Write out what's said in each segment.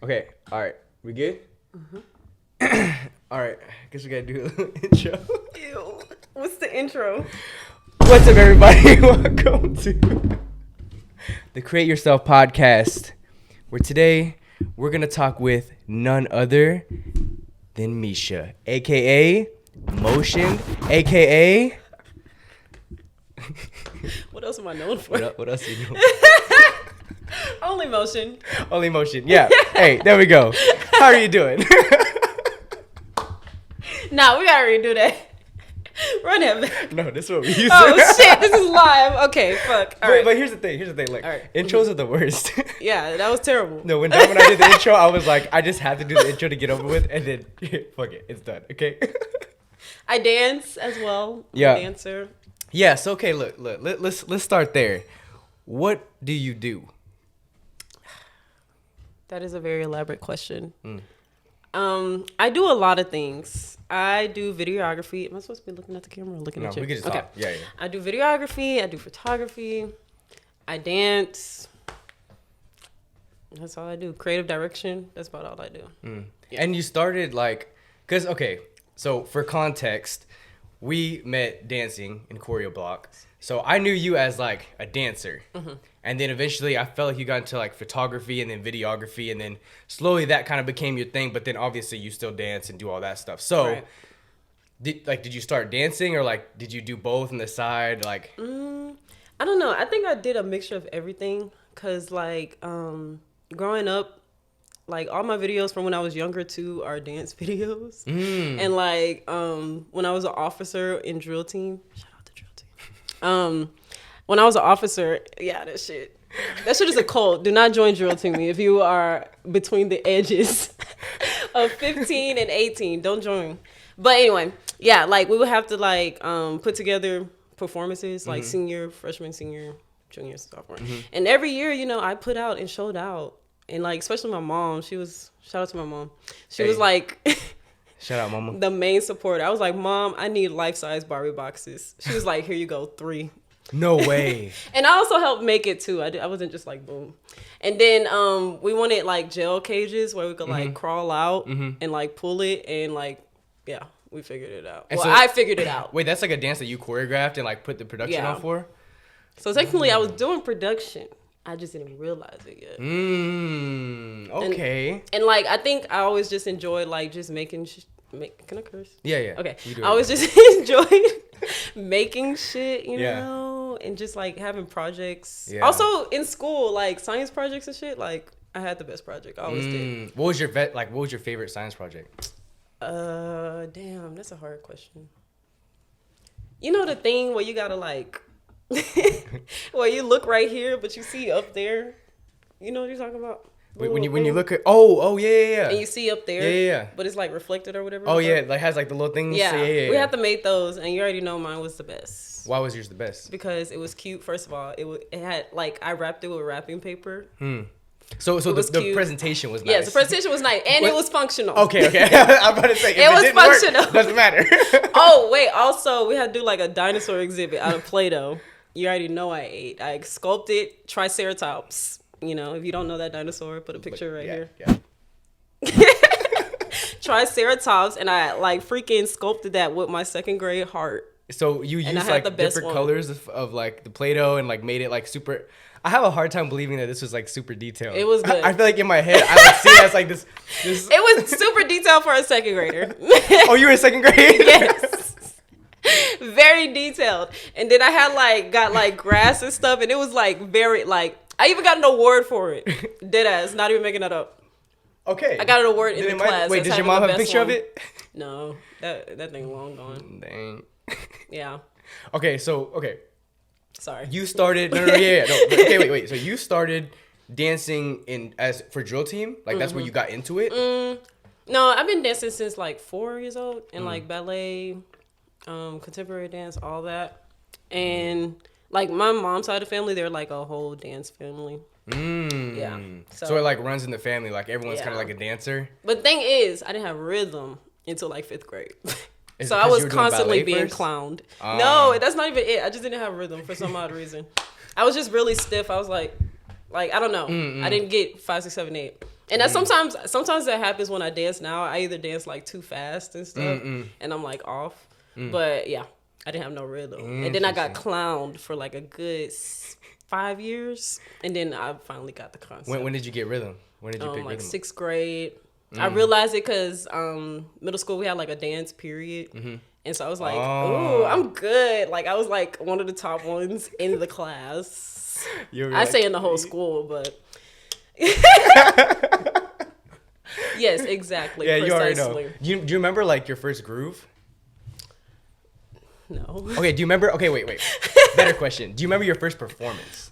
Okay, all right. We good? Mm-hmm. All right. Guess we gotta do a little intro. Ew. What's the intro? What's up, everybody? Welcome to the Create Yourself podcast, where today we're gonna talk with none other than MESHA, aka Motion, aka. What else am I known for? What else are you doing? Only motion. Only Motion. Yeah. Hey, there we go. How are you doing? Nah, we gotta redo that. Run it back. No, this is what we use. Oh shit, this is live. Okay, fuck. All right. But here's the thing. Like, right. Intros are the worst. Yeah, that was terrible. No, when I did the intro, I was like, I just have to do the intro to get over with, and then fuck it, it's done. Okay. I dance as well. Yeah. I'm a dancer. Yes. Okay. Look. Let's start there. What do you do? That is a very elaborate question. I do a lot of things. I do videography. Am I supposed to be looking at the camera or looking at you? No, we can just talk. Yeah. I do videography. I do photography. I dance. That's all I do. Creative direction. That's about all I do. And you started cause okay, so for context, we met dancing in choreo block. So I knew you as like a dancer. And then eventually I felt like you got into like photography and then videography, and then slowly that kind of became your thing, but then obviously you still dance and do all that stuff. So Right. did you start dancing, or like did you do both on the side? Like I don't know. I think I did a mixture of everything. Cause like growing up, like all my videos from when I was younger too are dance videos. And like when I was an officer in drill team, shout out to drill team. When I was an officer, yeah, that shit is a cult. Do not join drill team if you are between the edges of 15 and 18. Don't join. But anyway, yeah, like we would have to like put together performances like senior, freshman, senior, junior, sophomore. And every year, you know, I put out and showed out. And like, especially my mom, shout out to my mom. She was like, shout out, mama. the main supporter. I was like, Mom, I need life-size Barbie boxes. She was like, here you go, 3. No way. And I also helped make it too. I wasn't just like boom. And then we wanted like gel cages where we could like crawl out and like pull it, and like, yeah, we figured it out. And well, so, I figured it out. Wait, that's like a dance that you choreographed and like put the production on for? So technically I was doing production. I just didn't realize it yet. Okay. And like, I think I always just enjoyed like just making can I curse? Yeah. Okay. I always just enjoyed making shit, you know, and just like having projects. Yeah. Also in school, like science projects and shit, like I had the best project. I always did. What was your favorite science project? Damn, that's a hard question. You know the thing where you gotta like well, you look right here, but you see up there. You know what you're talking about? Wait, when you look at yeah. And you see up there, yeah. But it's like reflected or whatever. Oh yeah, like has like the little things. Yeah, yeah. We had to make those, and you already know mine was the best. Why was yours the best? Because it was cute. First of all, it had like I wrapped it with wrapping paper. So the presentation was nice. Yes, the presentation was nice, and it was functional. Okay. I'm about to say it was functional. Doesn't matter. Oh wait, also we had to do like a dinosaur exhibit out of Play-Doh. You already know I ate. I sculpted Triceratops. You know, if you don't know that dinosaur, put a picture here. Yeah. Triceratops, and I like freaking sculpted that with my second grade heart. So you used like different colors of like the Play-Doh and like made it like super. I have a hard time believing that this was like super detailed. It was good. I feel like in my head I would see it as like this. It was super detailed for a second grader. Oh, you were in second grade? Yes. Very detailed. And then I had got like grass and stuff, and it was like very like I even got an award for it. Deadass, not even making that up. Okay. I got an award in the class. Wait, does your mom have a picture of it? No. That thing long gone. Dang. Yeah. Okay. Sorry. You started no. Okay, wait. So you started dancing for drill team? Like that's where you got into it? No, I've been dancing since like 4 years old, and like ballet, contemporary dance, all that. And like my mom's side of the family, they're like a whole dance family. Yeah. So it like runs in the family, like everyone's kind of like a dancer. But the thing is, I didn't have rhythm until like 5th grade. So I was constantly being clowned. No, that's not even it. I just didn't have rhythm for some odd reason. I was just really stiff. I was like I don't know. I didn't get 5, 6, 7, 8. And that sometimes that happens when I dance now. I either dance like too fast and stuff, and I'm like off. But yeah, I didn't have no rhythm. And then I got clowned for like a good 5 years, and then I finally got the concept. When did you get rhythm? When did you pick like rhythm? 6th grade. I realized it because middle school we had like a dance period. And so I was like, ooh, I'm good. Like I was like one of the top ones in the class. I say in the whole school, but yes, exactly. Yeah, precisely. you already know. Do you remember like your first groove? No. Okay, do you remember? Okay, wait. Better question. Do you remember your first performance?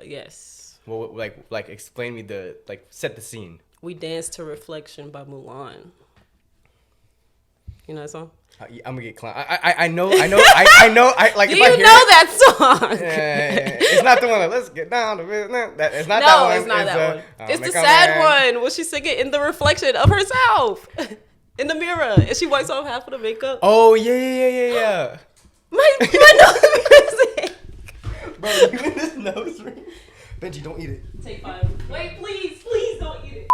Yes. Well, like explain me set the scene. We danced to "Reflection" by Mulan. You know that song? I'm gonna get clown. I know. I like. Do if you I hear know it, that song? yeah. It's not the one. Let's get down to business. It's not No, that one. it's not that one. It's the make a sad man. one where she's singing in the reflection of herself in the mirror, and she wipes off half of the makeup. Oh yeah. My nose is Bro, you in this nose ring? Benji, don't eat it. Take 5. Wait, please don't eat it.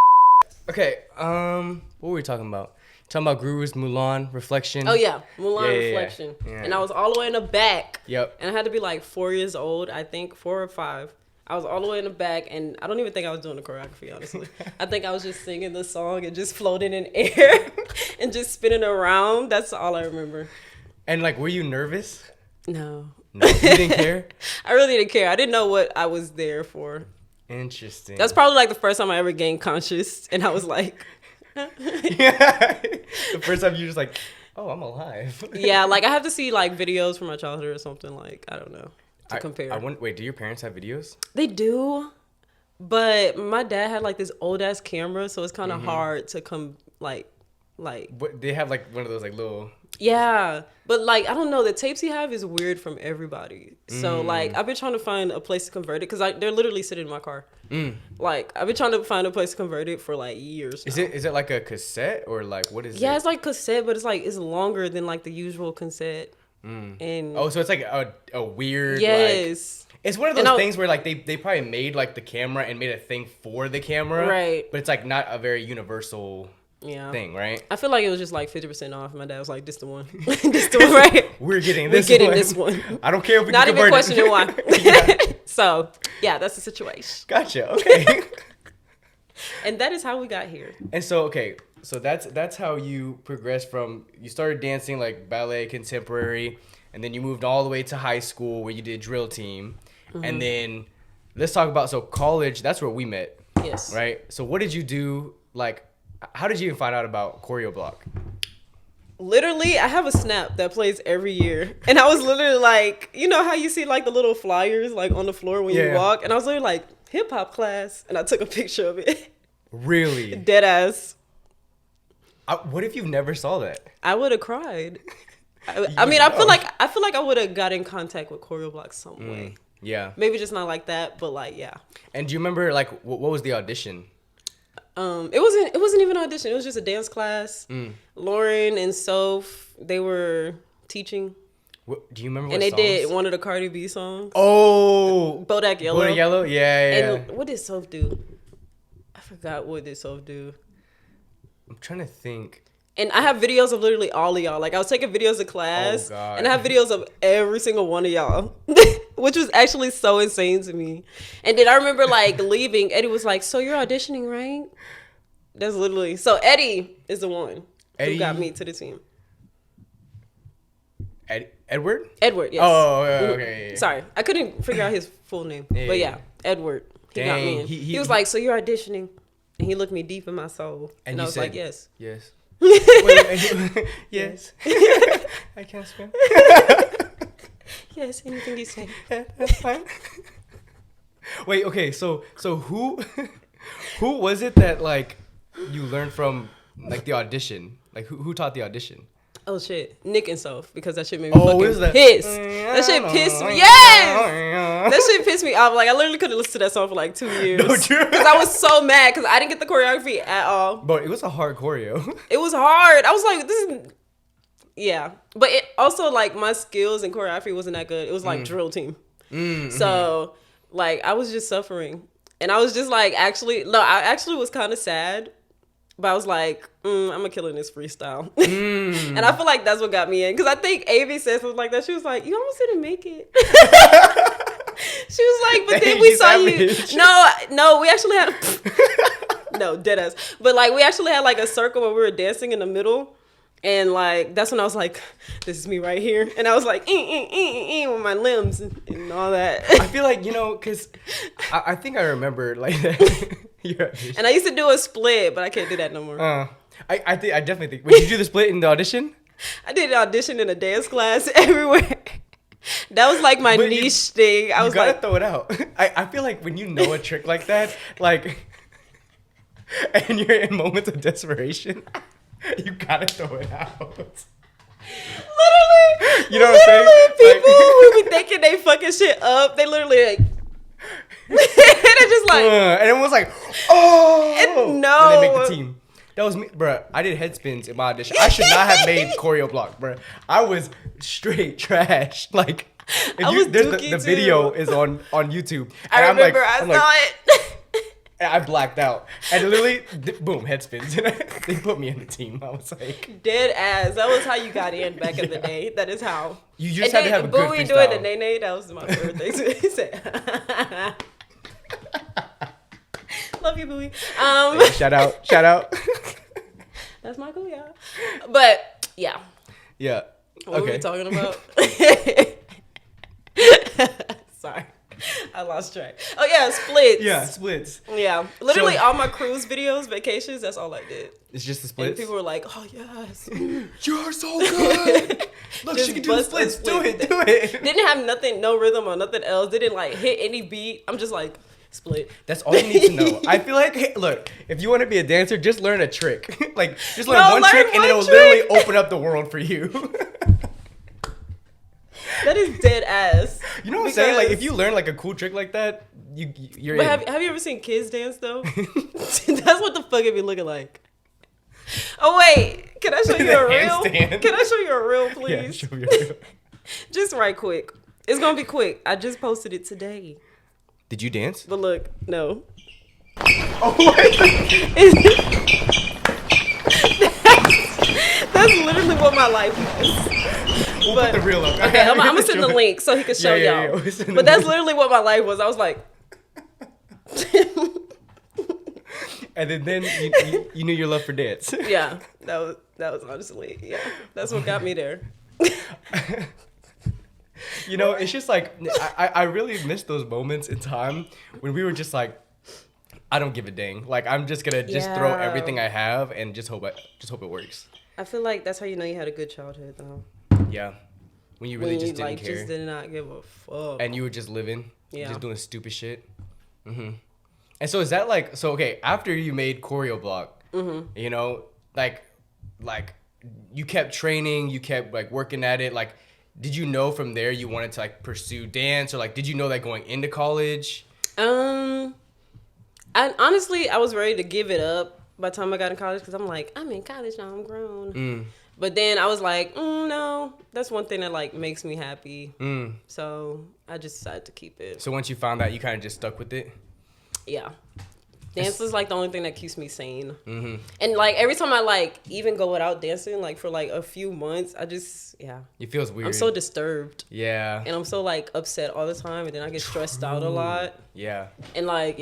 Okay. What were we talking about? Talking about grooves, Mulan, Reflection. Oh yeah, Mulan Yeah. Reflection. Yeah. And I was all the way in the back. Yep. And I had to be like 4 years old, I think, 4 or 5. I was all the way in the back, and I don't even think I was doing the choreography, honestly. I think I was just singing the song and just floating in air and just spinning around. That's all I remember. And like, were you nervous? No. No, you didn't care. I really didn't care. I didn't know what I was there for. Interesting. That's probably like the first time I ever gained conscious, and I was like, yeah. The first time you were just like, oh, I'm alive. yeah, like I have to see like videos from my childhood or something, like I don't know, to compare. Wait, do your parents have videos? They do, but my dad had like this old ass camera, so it's kind of hard to come like. But they have like one of those like little. Yeah, but like I don't know, the tapes he have is weird from everybody. So like I've been trying to find a place to convert it because they're literally sitting in my car. Like I've been trying to find a place to convert it for like years. Is it like a cassette or like what is it? Yeah, it's like cassette, but it's longer than like the usual cassette. And so it's like a weird. yes. Like, it's one of those things where like they probably made like the camera and made a thing for the camera. Right. But it's like not a very universal. Yeah. Thing, right? I feel like it was just like 50% off. My dad was like, "This the one, this the one, right? We're getting this one. I don't care if we not can even convert questioning it. why." So yeah, that's the situation. Gotcha. Okay. And that is how we got here. And so that's how you progressed from you started dancing like ballet, contemporary, and then you moved all the way to high school where you did drill team, and then let's talk about college. That's where we met. Yes. Right. So what did you do? Like, how did you even find out about Choreo Block? Literally, I have a snap that plays every year. And I was literally like, you know how you see like the little flyers like on the floor when you walk? And I was literally like, hip hop class. And I took a picture of it. Really? Dead ass. What if you never saw that? I would have cried. I mean, I feel like I would have got in contact with Choreo Block some way. Yeah. Maybe just not like that, but like, yeah. And do you remember like what was the audition? It wasn't even an audition. It was just a dance class. Lauren and Soph, they were teaching. Do you remember what And they songs? did one of the Cardi B songs. Oh. Bodak Yellow. Bodak Yellow? Yeah. And what did Soph do? I forgot what did Soph do. I'm trying to think. And I have videos of literally all of y'all. Like, I was taking videos of class. Oh, God. And I have videos of every single one of y'all. Which was actually so insane to me. And then I remember, like, leaving. Eddie was like, so you're auditioning, right? That's literally... So, Eddie is the one who got me to the team. Edward? Edward, yes. Oh, okay. Yeah. Sorry. I couldn't figure out his full name. Yeah. But yeah, Edward. He got me in. He was like, so you're auditioning? And he looked me deep in my soul. And I was like, yes. Yes. Wait, yes. I can't swim. Yes, anything you say. That's fine. Wait, okay, so who was it that like you learned from like the audition? Like who taught the audition? Oh shit, Nick and Soph, because that shit made me fucking is that? pissed. That shit pissed me. Yes, that shit pissed me off. Like I literally couldn't listen to that song for like 2 years because I was so mad because I didn't get the choreography at all. But it was a hard choreo. It was hard. I was like, this is. Yeah, but it also like my skills in choreography wasn't that good. It was like drill team, so like I was just suffering. And I was just like, I actually was kind of sad. But I was like, I'm gonna kill in this freestyle. And I feel like that's what got me in. Because I think Avi said something like that. She was like, you almost didn't make it. She was like, but then we saw savage. You. No, we actually had no, dead ass. But like, we actually had like a circle where we were dancing in the middle. And like, that's when I was like, this is me right here. And I was like, with my limbs and all that. I feel like, because I think I remember like that. And I used to do a split, but I can't do that no more. I definitely think. Did you do the split in the audition? I did an audition in a dance class everywhere. That was like my niche thing. I was gotta like, throw it out. I feel like when you know a trick like that, like, and you're in moments of desperation, you gotta throw it out. Literally, you know what I'm saying? People who be thinking they fucking shit up, they literally like. And it's just like, and everyone's like, oh, and no, and they make the team. That was me, bruh. I did head spins in my audition. I should not have made choreo block, bruh. I was straight trash. Like, the video is on YouTube. I remember I saw it. And I blacked out. And literally, boom, head spins. They put me in the team. I was like, dead ass. That was how you got in back in the day. That is how. You just had to have a good freestyle. doing the nay-nay, that was my favorite thing to say. Love you, Bowie. Hey, shout out. That's my cool, yeah. But yeah. Yeah. What were we talking about? Sorry. I lost track. Oh yeah, splits. Yeah, splits. Yeah. Literally all my cruise videos, vacations, that's all I did. It's just the splits? And people were like, oh yes. You're so good. Look, she can do the splits. Do it. Didn't have nothing, no rhythm or nothing else. Didn't like hit any beat. I'm just like, split. That's all you need to know. I feel like, hey, look, if you want to be a dancer, just learn a trick. Like, just learn one trick and it'll literally open up the world for you. That is dead ass. You know what I'm saying? Like, if you learn like a cool trick like that, you're. But have you ever seen kids dance though? That's what the fuck it be looking like. Oh wait, can I show you a reel? Can I show you a reel, please? Yeah, show me a reel. Just right quick. It's gonna be quick. I just posted it today. Did you dance? But look, no. Oh my That's literally what my life was. We'll put the reel up. Okay, I'm gonna send the link so he can show y'all. But that's literally what my life was. I was like. And then you knew your love for dance. Yeah, that was honestly, yeah. That's what got me there. It's just like, I really miss those moments in time when we were just like, I don't give a dang. Like, I'm just gonna throw everything I have and just hope it works. I feel like that's how you know you had a good childhood, though. Yeah, when you really just didn't care. Just did not give a fuck. And you were just living, just doing stupid shit. Mm-hmm. And so is that like, okay, after you made choreo block, like you kept training, you kept like working at it, like, did you know from there you wanted to like pursue dance, or like did you know that going into college? I was ready to give it up by the time I got in college, because I'm like, I'm in college now, I'm grown. But then I was like, no, that's one thing that like makes me happy. So I just decided to keep it. So once you found that, you kind of just stuck with it? Yeah. Dance is like the only thing that keeps me sane. Mm-hmm. And like every time I like even go without dancing, like for like a few months, I just, it feels weird. I'm so disturbed. Yeah. And I'm so like upset all the time, and then I get stressed out a lot. Yeah. And like,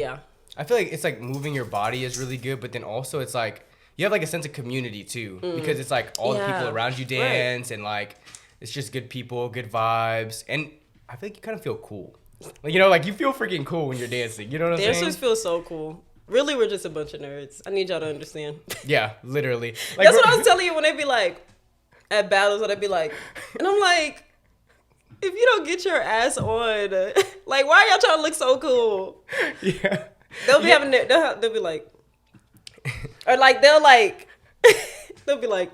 I feel like it's like moving your body is really good, but then also it's like you have like a sense of community too, because it's like all the people around you dance, and like it's just good people, good vibes, and I feel like you kind of feel cool. Like, like you feel freaking cool when you're dancing. You know what I'm saying? Dancers feel so cool. Really, we're just a bunch of nerds. I need y'all to understand. Yeah, literally. Like, that's what I was telling you when they be like at battles, when they be like, and I'm like, if you don't get your ass on, like, why are y'all trying to look so cool? Yeah. They'll be having they'll be like, or like they'll be like,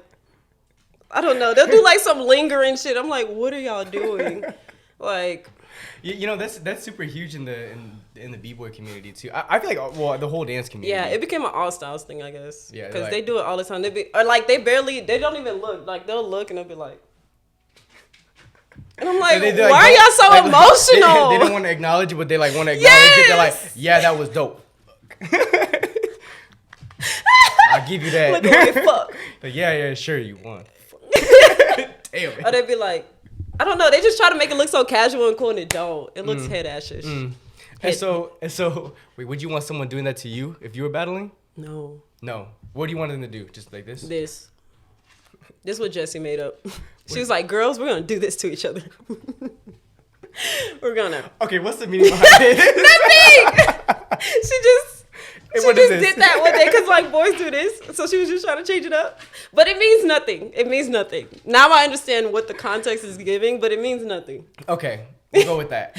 I don't know. They'll do like some lingering shit. I'm like, what are y'all doing? Like. That's super huge in the b-boy community too. I feel like the whole dance community. Yeah, it became an all styles thing, I guess. Yeah, because they do it all the time. They don't even look. Like they'll look and they'll be like, And I'm like, Like, why are y'all so emotional? They don't want to acknowledge it, but they like want to acknowledge it. They're like, yeah, that was dope. I'll give you that. Look away, fuck. Like, yeah, sure, you won. Damn it. Or they'd be like, I don't know. They just try to make it look so casual and cool, and it don't. It looks head ashish. And so, wait, would you want someone doing that to you if you were battling? No. What do you want them to do? Just like this? This is what Jessie made up. She was like, girls, we're going to do this to each other. We're going to. Okay, what's the meaning behind it? Nothing! She just did that one day because, like, boys do this. So she was just trying to change it up. But it means nothing. It means nothing. Now I understand what the context is giving, but it means nothing. Okay, we'll go with that.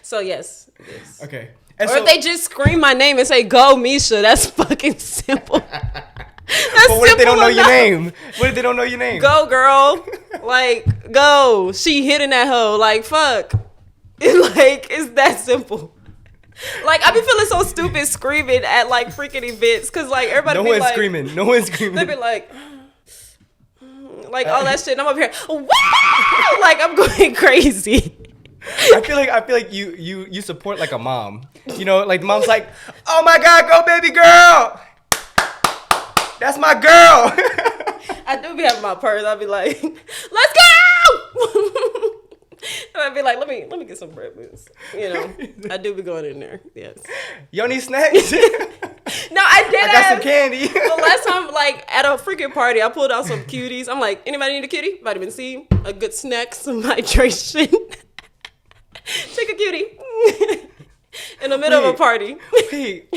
So, yes. Okay. Or if they just scream my name and say, go, MESHA, that's fucking simple. But what if they don't know your name? What if they don't know your name? Go, girl. Like, go. She hitting that hoe. Like, fuck. It's that simple. Like, I be feeling so stupid screaming at, like, freaking events. Because, like, everybody be like... No one's screaming. They be like all that shit. And I'm up here, wow! Like, I'm going crazy. I feel like you support, like, a mom. You know, like, the mom's like, oh, my God, go, baby girl. That's my girl. I do be having my purse. I'll be like, let's go. And I'd be like, let me get some bread boots. You know, I do be going in there. Yes. You don't need snacks? No, I did. I got some candy. The last time, like, at a freaking party, I pulled out some cuties. I'm like, anybody need a cutie? Vitamin C, a good snack, some hydration. Take a cutie. In the middle of a party. Wait.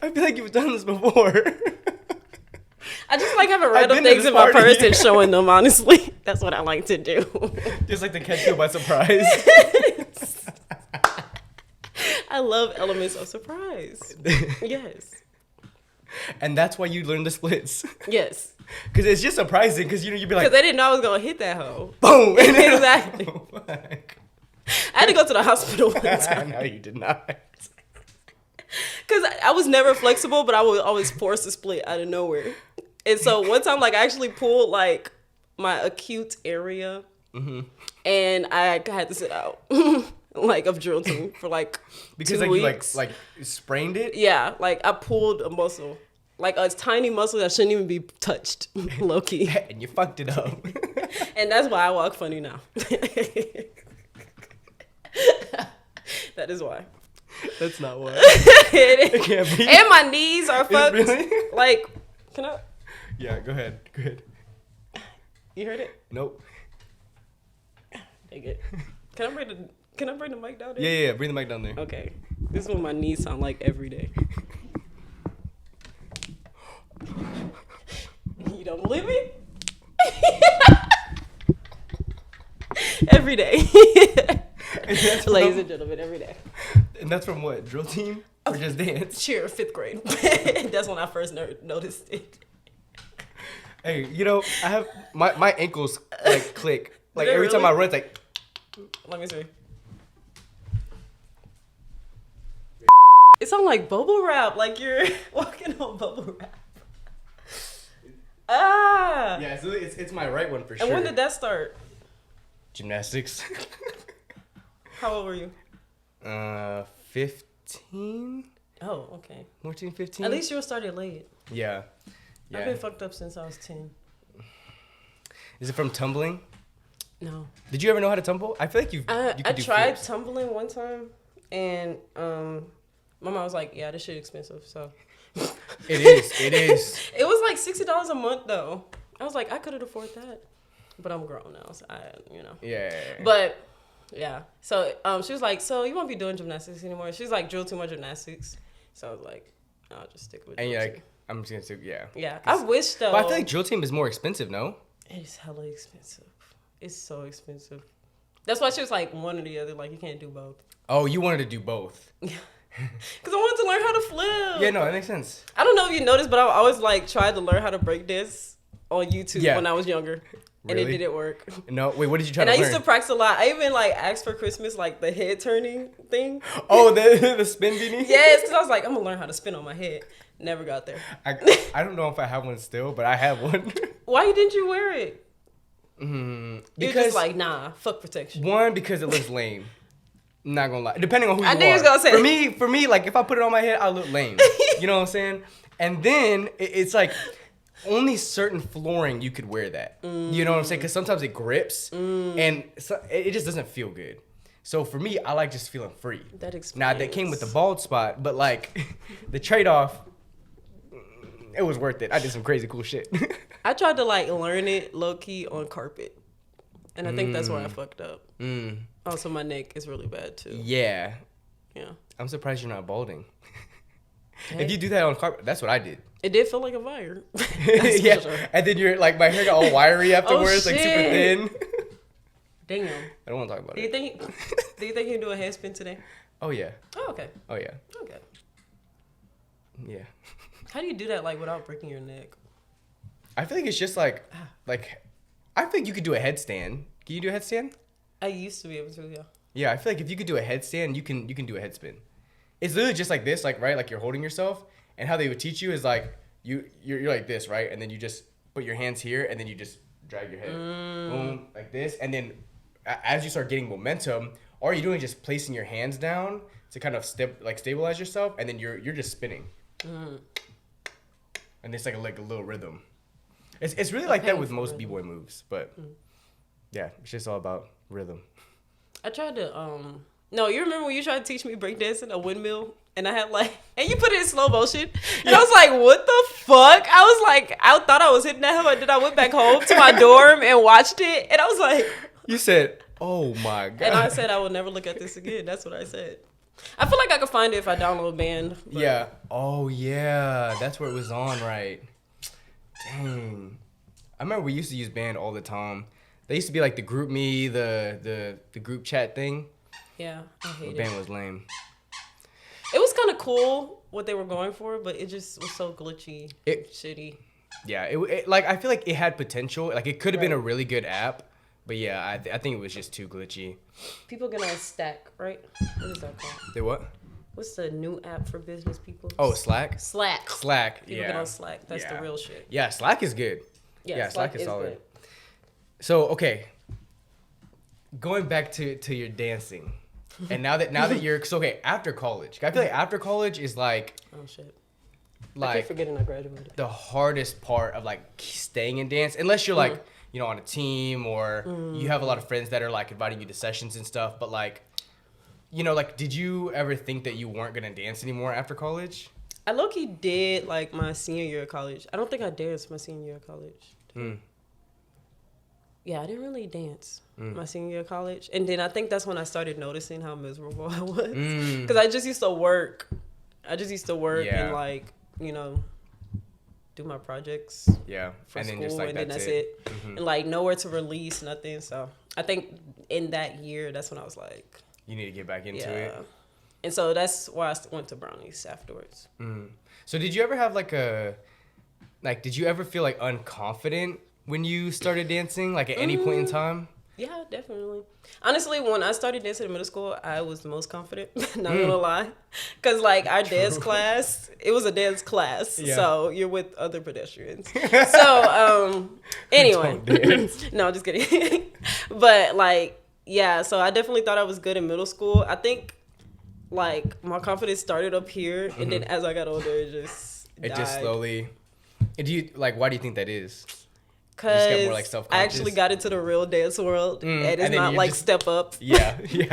I feel like you've done this before. I just like having random things in my purse and showing them, honestly. That's what I like to do. Just like to catch you by surprise. I love elements of surprise. Yes. And that's why you learn the splits. Yes. Because it's just surprising because, you know, you'd be like... Because they didn't know I was going to hit that hoe. Boom. And then Exactly. oh, fuck. I had to go to the hospital one time. No, you did not. Because I was never flexible, but I would always force a split out of nowhere. And so one time, like, I actually pulled, like, my acute area. Mm-hmm. And I had to sit out, like, of drill team for, like, because 2 weeks. You, like, sprained it? Yeah. Like, I pulled a muscle. Like, a tiny muscle that shouldn't even be touched, low-key. And you fucked it up. And that's why I walk funny now. That is why. That's not why. It can't be. And my knees are fucked. Really? Like, can I? Yeah, go ahead. You heard it? Nope. Dang it. Can I bring the mic down there? Yeah. Bring the mic down there. Okay. This is what my knees sound like every day. You don't believe me? Every day. Ladies and gentlemen, every day. And that's from what? Drill team? Or just dance? Cheer, 5th grade. That's when I first noticed it. Hey, you know, I have my ankles like click. Like every really? time I run, it's like. Let me see. It sounds like bubble wrap, like you're walking on bubble wrap. Ah. Yeah, so it's my right one for sure. And when did that start? Gymnastics. How old were you? 15. Oh, okay. 14, 15. At least you were started late. Yeah. I've been fucked up since I was 10. Is it from tumbling? No. Did you ever know how to tumble? I feel like you I could do tried flips. tumbling one time, and my mom was like, "Yeah, this shit expensive." So It is. It was like $60 a month though. I was like, I could have afforded that, but I'm grown now, so Yeah. But yeah, so she was like, "So you won't be doing gymnastics anymore?" She's like, "Drill too much gymnastics." So I was like, "I'll just stick with." And drill you're team. like, I'm just gonna say, yeah. Yeah, I wish though. But I feel like drill team is more expensive, no? It's hella expensive. It's so expensive. That's why she was like one or the other. Like you can't do both. Oh, you wanted to do both. Yeah. Because I wanted to learn how to flip. Yeah, no, that makes sense. I don't know if you noticed, but I always like tried to learn how to break dance on YouTube when I was younger. And Really? it didn't work. No, wait, what did you try And to I learn? used to practice a lot. I even like asked for Christmas like the head turning thing. Oh, the spin beanie? Yes, because I was like, I'm going to learn how to spin on my head. Never got there. I don't know if I have one still, but I have one. Why didn't you wear it? Because you're just like, nah, fuck protection. One, because it looks lame. Not gonna lie. Depending on who you are. I knew you was gonna say For me, like if I put it on my head, I look lame. You know what I'm saying? And then it's like only certain flooring you could wear that. You know what I'm saying? Because sometimes it grips and it just doesn't feel good. So for me, I like just feeling free. That explains. Now that came with the bald spot, but like the trade-off, it was worth it. I did some crazy cool shit. I tried to like learn it low key on carpet, and I think that's where I fucked up. Also, my neck is really bad too. Yeah. Yeah. I'm surprised you're not balding. Hey. If you do that on carpet, that's what I did. It did feel like a wire. Yeah. Sure. And then you're like, my hair got all wiry afterwards, like super thin. Damn. I don't want to talk about Do you think you can do a head spin today? Oh yeah. Oh, okay. Oh yeah. Okay. Yeah. How do you do that like without breaking your neck? I feel like it's just like I think you could do a headstand. Can you do a headstand? I used to be able to, yeah. Yeah, I feel like if you could do a headstand, you can do a head spin. It's literally just like this, like right, like you're holding yourself, and how they would teach you is like you're like this, right, and then you just put your hands here, and then you just drag your head, boom, like this, and then as you start getting momentum, all you're doing is just placing your hands down to kind of stabilize yourself, and then you're just spinning, and it's like a little rhythm. It's really like that with most b-boy moves, but yeah, it's just all about rhythm. I tried to no, you remember when you tried to teach me breakdancing, a windmill, and I had like, and you put it in slow motion, and I was like, what the fuck? I was like, I thought I was hitting that hill, and then I went back home to my dorm and watched it, and I was like, you said, oh my god. And I said I will never look at this again. That's what I said. I feel like I could find it if I download Band. But... Yeah. Oh yeah, that's where it was on, right? Dang. I remember we used to use Band all the time. They used to be like the group me, the group chat thing. Yeah, I hate it. Band was lame. It was kind of cool what they were going for, but it just was so glitchy, shitty. Yeah, it like I feel like it had potential. Like it could have been a really good app, but yeah, I think it was just too glitchy. People get on Stack, right? What is that called? They what? What's the new app for business people? Oh, Slack. Slack. People get on Slack. That's the real shit. Yeah, Slack is good. Yeah, Slack is solid. Good. So okay, going back to your dancing, and now that you're okay after college, I feel like after college is like oh shit, like I keep forgetting I graduated. The hardest part of like staying in dance, unless you're like you know on a team or you have a lot of friends that are like inviting you to sessions and stuff. But like, you know, like did you ever think that you weren't gonna dance anymore after college? I low-key did like my senior year of college. I don't think I danced my senior year of college. Yeah, I didn't really dance my senior year of college. And then I think that's when I started noticing how miserable I was. Because I just used to work. And like, you know, do my projects. Yeah. For and school, then just like and then that's it. And like nowhere to release, nothing. So I think in that year, that's when I was like. You need to get back into it. And so that's why I went to Brownies afterwards. So did you ever have did you ever feel like unconfident when you started dancing, like at any point in time? Yeah, definitely. Honestly, when I started dancing in middle school, I was the most confident. Not gonna lie, because like our dance class, it was a dance class, so you're with other pedestrians. So anyway, no, just kidding. But like, yeah, so I definitely thought I was good in middle school. I think like my confidence started up here, and then as I got older, it died. Just slowly. Do you why do you think that is? Because I actually got into the real dance world, and it's not like Step Up,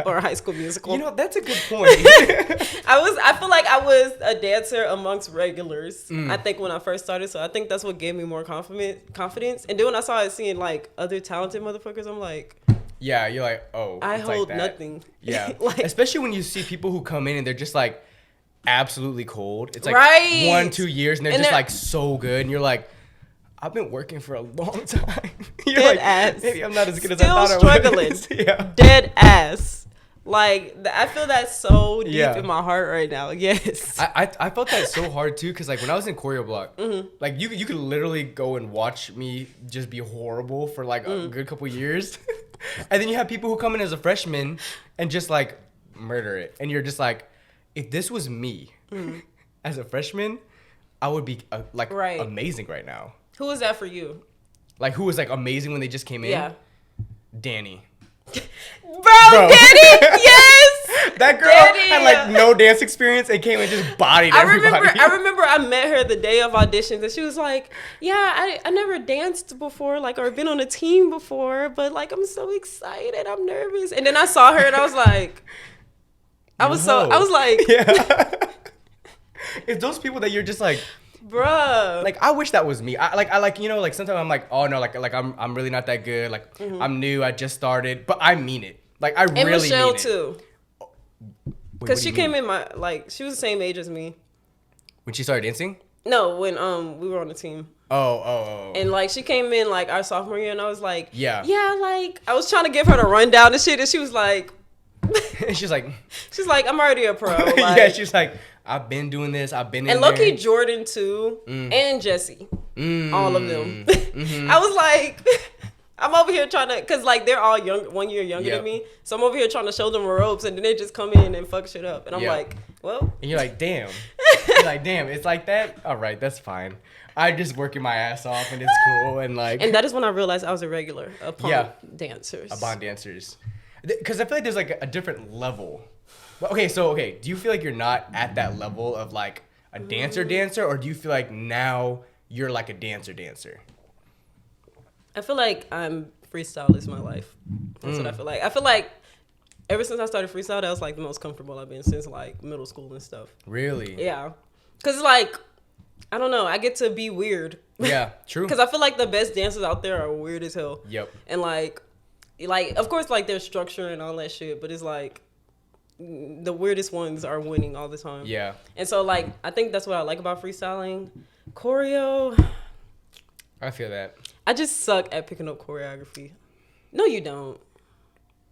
or High School Musical. You know, that's a good point. I feel like I was a dancer amongst regulars. I think when I first started, so I think that's what gave me more confidence. And then when I started seeing like other talented motherfuckers, I'm like, yeah, you're like, oh, I hold nothing. Yeah, especially when you see people who come in and they're just like absolutely cold. It's like 1-2 years and they're just like so good, and you're like, I've been working for a long time. You're dead like, ass. maybe I'm not as good as I thought struggling. I was. Yeah. Dead ass. Like, I feel that so deep in my heart right now. Yes. I felt that so hard too, because like when I was in choreo block, like you could literally go and watch me just be horrible for like a good couple years. And then you have people who come in as a freshman and just like murder it. And you're just like, if this was me as a freshman, I would be amazing right now. Who was that for you? Like who was like amazing when they just came in? Yeah. Danny. Bro, Danny, yes. That girl Danny. had like no dance experience and came and just bodied everybody. I remember I met her the day of auditions and she was like, yeah, I never danced before, like, or been on a team before, but like I'm so excited, I'm nervous. And then I saw her and I was like, I was like, yeah. It's those people that you're just like, bruh. like I wish that was me. I like you know, like sometimes I'm like, oh no, like I'm really not that good. Like I'm new, I just started, but I mean it. Like I and really Michelle mean it. too. Because she came in she was the same age as me. When she started dancing? No, when we were on the team. Oh. And like she came in like our sophomore year and I was like, yeah, like I was trying to give her the rundown and shit and she was like she's like I'm already a pro. Like, yeah, she's like, I've been doing this, I've been in and there. low-key Jordan too, and Jesse, all of them. I was like, I'm over here trying to, cause like they're all 1 year younger than me, so I'm over here trying to show them the ropes, and then they just come in and fuck shit up, and I'm like, well. And you're like, damn. You're like, damn, it's like that? All right, that's fine. I'm just working my ass off, and it's cool, and like. And that is when I realized I was a regular upon dancers. Upon dancers. Because I feel like there's like a different level. Okay, do you feel like you're not at that level of like a dancer, or do you feel like now you're like a dancer? I feel like freestyle is my life. That's what I feel like. I feel like ever since I started freestyle, that was like the most comfortable I've been since like middle school and stuff. Really? Yeah. Cause like, I don't know, I get to be weird. Yeah, true. Cause I feel like the best dancers out there are weird as hell. Yep. And like of course like there's structure and all that shit, but it's like the weirdest ones are winning all the time. Yeah. And so like I think that's what I like about freestyling. Choreo, I feel that. I just suck at picking up choreography. No, you don't.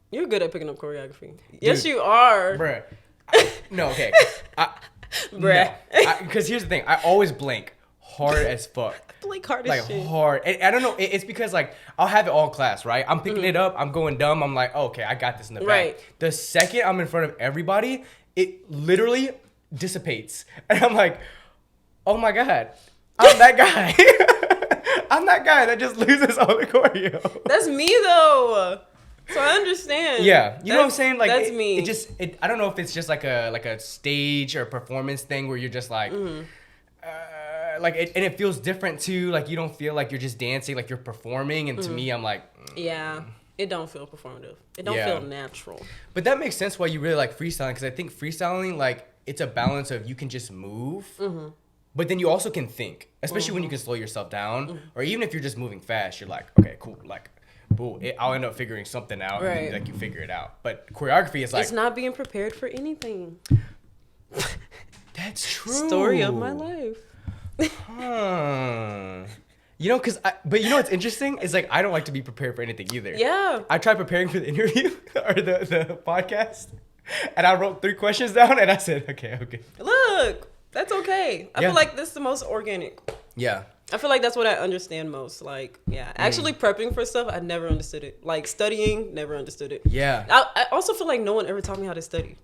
You're good at picking up choreography. Yes, you are. Bruh. No, okay. Bruh. Because here's the thing. I always blank hard as fuck. Blank hard as like shit. Hard. And I don't know. It's because like I'll have it all class, right? I'm picking it up. I'm going dumb. I'm like, oh, okay, I got this in the back. Right. The second I'm in front of everybody, it literally dissipates. And I'm like, oh my God, I'm that guy. I'm that guy that just loses all the choreo. That's me though. So I understand. Yeah, you know what I'm saying? Like that's me. I don't know if it's just like a stage or a performance thing where you're just like, and it feels different too. Like you don't feel like you're just dancing, like you're performing. And to me, I'm like, yeah, it don't feel performative. It don't feel natural. But that makes sense why you really like freestyling, because I think freestyling, like it's a balance of you can just move. But then you also can think, especially when you can slow yourself down, or even if you're just moving fast, you're like, okay, cool, like, boo, I'll end up figuring something out, and then, like you figure it out. But choreography is like, it's not being prepared for anything. That's true. Story of my life. You know, but you know what's interesting is like I don't like to be prepared for anything either. Yeah. I tried preparing for the interview or the podcast, and I wrote 3 questions down, and I said, okay. Look. That's okay. I feel like this is the most organic. Yeah. I feel like that's what I understand most. Like, yeah. Actually prepping for stuff, I never understood it. Like, studying, never understood it. Yeah. I also feel like no one ever taught me how to study.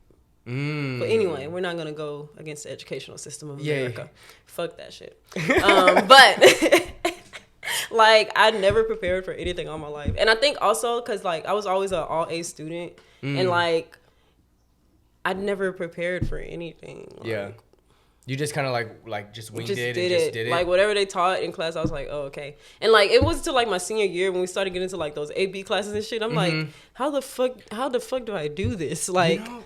But anyway, we're not going to go against the educational system of America. Yeah. Fuck that shit. But, like, I never prepared for anything all my life. And I think also because, like, I was always an all-A student. And, like, I never prepared for anything. Like, yeah. You just kind of like just winged it and just did it. Like whatever they taught in class, I was like, oh, okay. And like it was till like my senior year when we started getting into like those AB classes and shit. I'm like, how the fuck do I do this? Like, you know,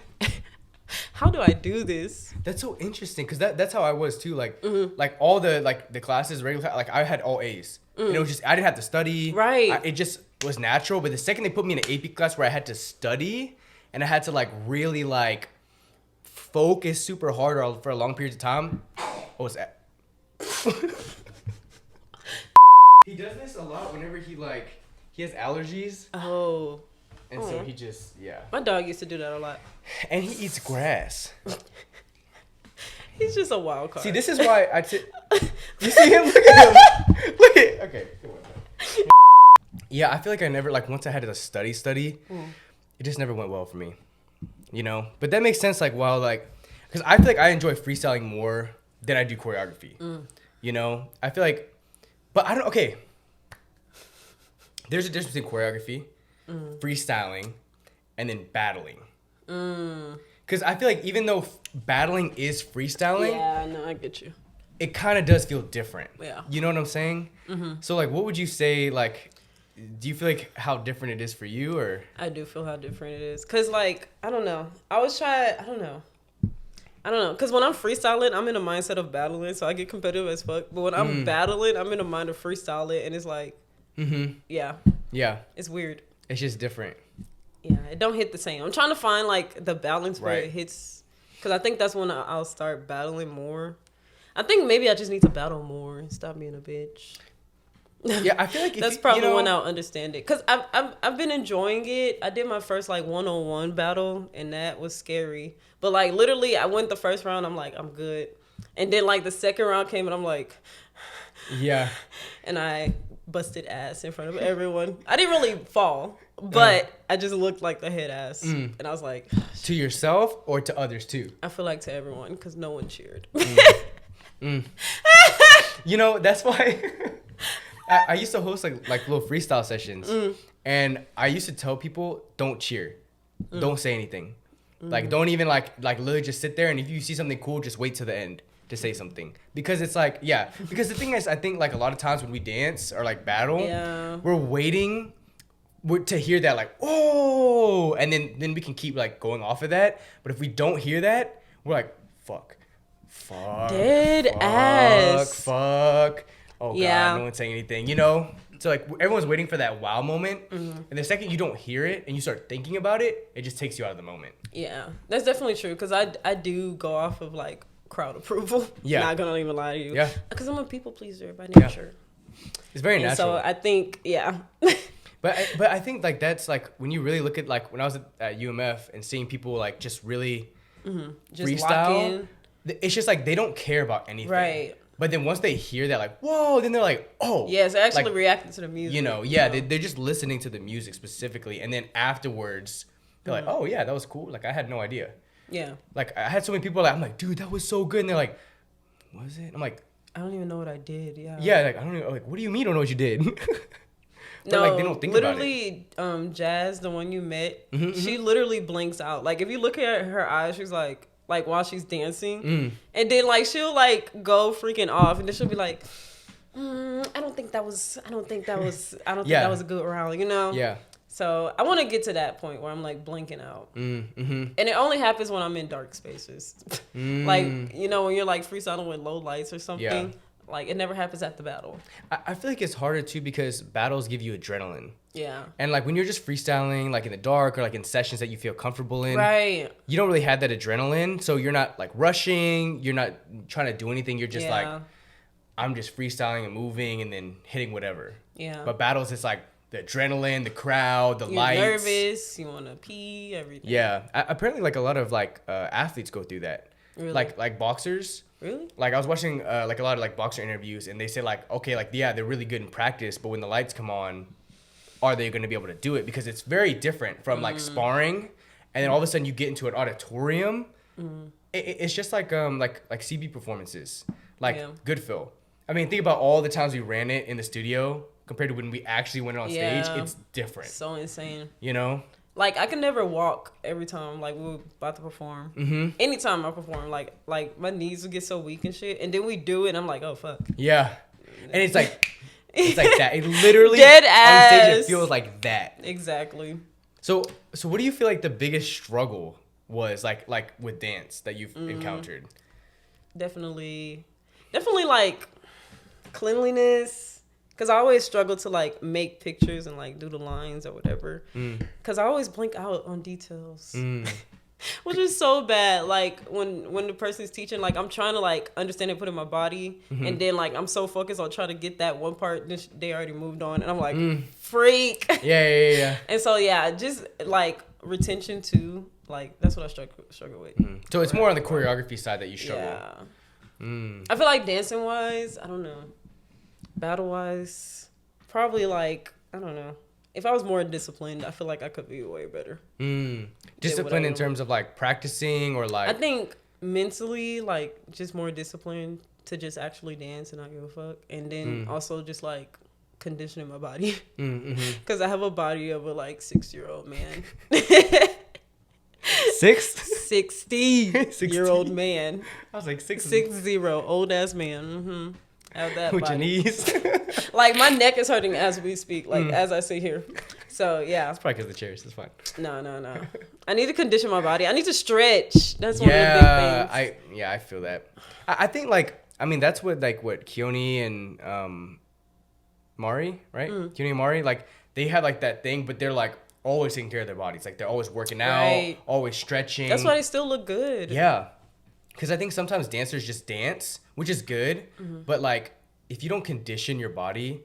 how do I do this? That's so interesting because that's how I was too. Like like all the classes regular, like I had all A's. And it was just I didn't have to study. Right. It just was natural. But the second they put me in an AP class where I had to study and I had to like really like focus super hard for a long period of time. What was that? He does this a lot whenever he has allergies. Oh. And so he just, My dog used to do that a lot. And he eats grass. He's just a wild card. See, this is why you see him? Look at him. Look at, okay. Yeah, I feel like I never, like once I had to study, it just never went well for me. You know, but that makes sense. Like, well, like, because I feel like I enjoy freestyling more than I do choreography. You know, I feel like, but I don't. Okay, there's a difference between choreography, freestyling, and then battling. Because I feel like even though battling is freestyling, Yeah, no, I get you. it kind of does feel different. Yeah. You know what I'm saying? So like, what would you say? Like, do you feel like how different it is for you, or? I do feel how different it is. Cause like, I don't know. I always try, I don't know. Cause when I'm freestyling, I'm in a mindset of battling. So I get competitive as fuck. But when I'm battling, I'm in a mind of freestyling. And it's like, yeah, Yeah. it's weird. It's just different. Yeah, it don't hit the same. I'm trying to find like the balance where Right. it hits. Cause I think that's when I'll start battling more. I think maybe I just need to battle more and stop being a bitch. Yeah, I feel like That's probably when I'll understand it. Cause I've been enjoying it. I did my first like 1-on-1 battle and that was scary. But like literally I went the first round, I'm like, I'm good. And then like the second round came and I'm like, Yeah. and I busted ass in front of everyone. I didn't really fall, but I just looked like the head ass. And I was like, To yourself or to others too? I feel like to everyone because no one cheered. You know, that's why I used to host like little freestyle sessions, and I used to tell people, don't cheer, don't say anything, like don't even like literally just sit there, and if you see something cool, just wait till the end to say something, because it's like because the thing is, I think like a lot of times when we dance or like battle, we're waiting to hear that like oh, and then we can keep like going off of that, but if we don't hear that, we're like fuck. Dead ass. Fuck. Oh God, Yeah. no one's saying anything, you know? So like everyone's waiting for that wow moment. And the second you don't hear it and you start thinking about it, it just takes you out of the moment. Yeah, that's definitely true because I do go off of like crowd approval. Yeah. Not gonna even lie to you. Yeah. Because I'm a people pleaser by nature. It's very And natural. so I think, yeah. But I think like that's like when you really look at like when I was at UMF and seeing people like just really Just lock freestyle, in. it's just like they don't care about anything. Right. But then once they hear that, like, whoa, then they're like, oh. Yes, actually like, reacting to the music. you know, yeah, they're just listening to the music specifically. And then afterwards, they're like, oh, yeah, that was cool. Like, I had no idea. Yeah. Like, I had so many people like, I'm like, dude, that was so good. And they're like, was it? I'm like, I don't even know what I did. Yeah. yeah, like, I don't even, like, what do you mean you don't know what you did? But, No, like, they don't think about it. literally, Jazz, the one you met, Mm-hmm, she literally blinks out. Like, if you look at her eyes, she's like while she's dancing, and then like she'll like go freaking off, and then she'll be like, I don't think that was a good round, you know? Yeah. So I want to get to that point where I'm like blinking out, and it only happens when I'm in dark spaces, like you know when you're like freestyling with low lights or something. Yeah. Like it never happens at the battle. I feel like it's harder too because battles give you adrenaline. Yeah. And like when you're just freestyling, like in the dark or like in sessions that you feel comfortable in, Right. you don't really have that adrenaline. So you're not like rushing, you're not trying to do anything. You're just like, I'm just freestyling and moving and then hitting whatever. Yeah. But battles, it's like the adrenaline, the crowd, the You're lights. nervous. You want to pee. Everything. Yeah. Apparently, like a lot of like athletes go through that. Really? Like boxers. Really? Like I was watching like a lot of like boxer interviews, and they say like, okay, like yeah, they're really good in practice, but when the lights come on, are they going to be able to do it? Because it's very different from like sparring, and then all of a sudden you get into an auditorium. It's just like CB performances, like good feel. I mean, think about all the times we ran it in the studio compared to when we actually went on stage. It's different. So insane. You know? Like I can never walk every time like we're about to perform. Anytime I perform, like my knees would get so weak and shit, and then we do it, and I'm like, oh fuck. Yeah, and it's like that. It literally Dead ass. on stage it feels like that. Exactly. So what do you feel like the biggest struggle was like with dance that you've encountered? Definitely like cleanliness. Cause I always struggle to like make pictures and like do the lines or whatever. Cause I always blink out on details, which is so bad. Like when the person's teaching, like I'm trying to like understand and put in my body, and then like I'm so focused on trying to get that one part, they already moved on, and I'm like freak. Yeah. And so yeah, just like retention too. Like that's what I struggle with. So it's more on the choreography side that you struggle. Yeah. I feel like dancing wise, I don't know. Battle wise, probably like, I don't know. If I was more disciplined, I feel like I could be way better. Discipline in terms of like practicing or like. I think mentally, like just more discipline to just actually dance and not give a fuck. And then also just like conditioning my body. Mm-hmm. Because I have a body of a like 6-year-old man. 60-year-old man. I was like 60, old ass man. Mm-hmm. Have that with body. your knees. Like my neck is hurting as we speak. Like as I sit here. So yeah. It's probably because of the chairs. It's fine. No. I need to condition my body. I need to stretch. That's one of the big things. I feel that. I think like that's what Keone and Mari, right? Keone and Mari, like they have like that thing, but they're like always taking care of their bodies. Like they're always working out, always stretching. That's why they still look good. Yeah. Because I think sometimes dancers just dance, which is good. But like if you don't condition your body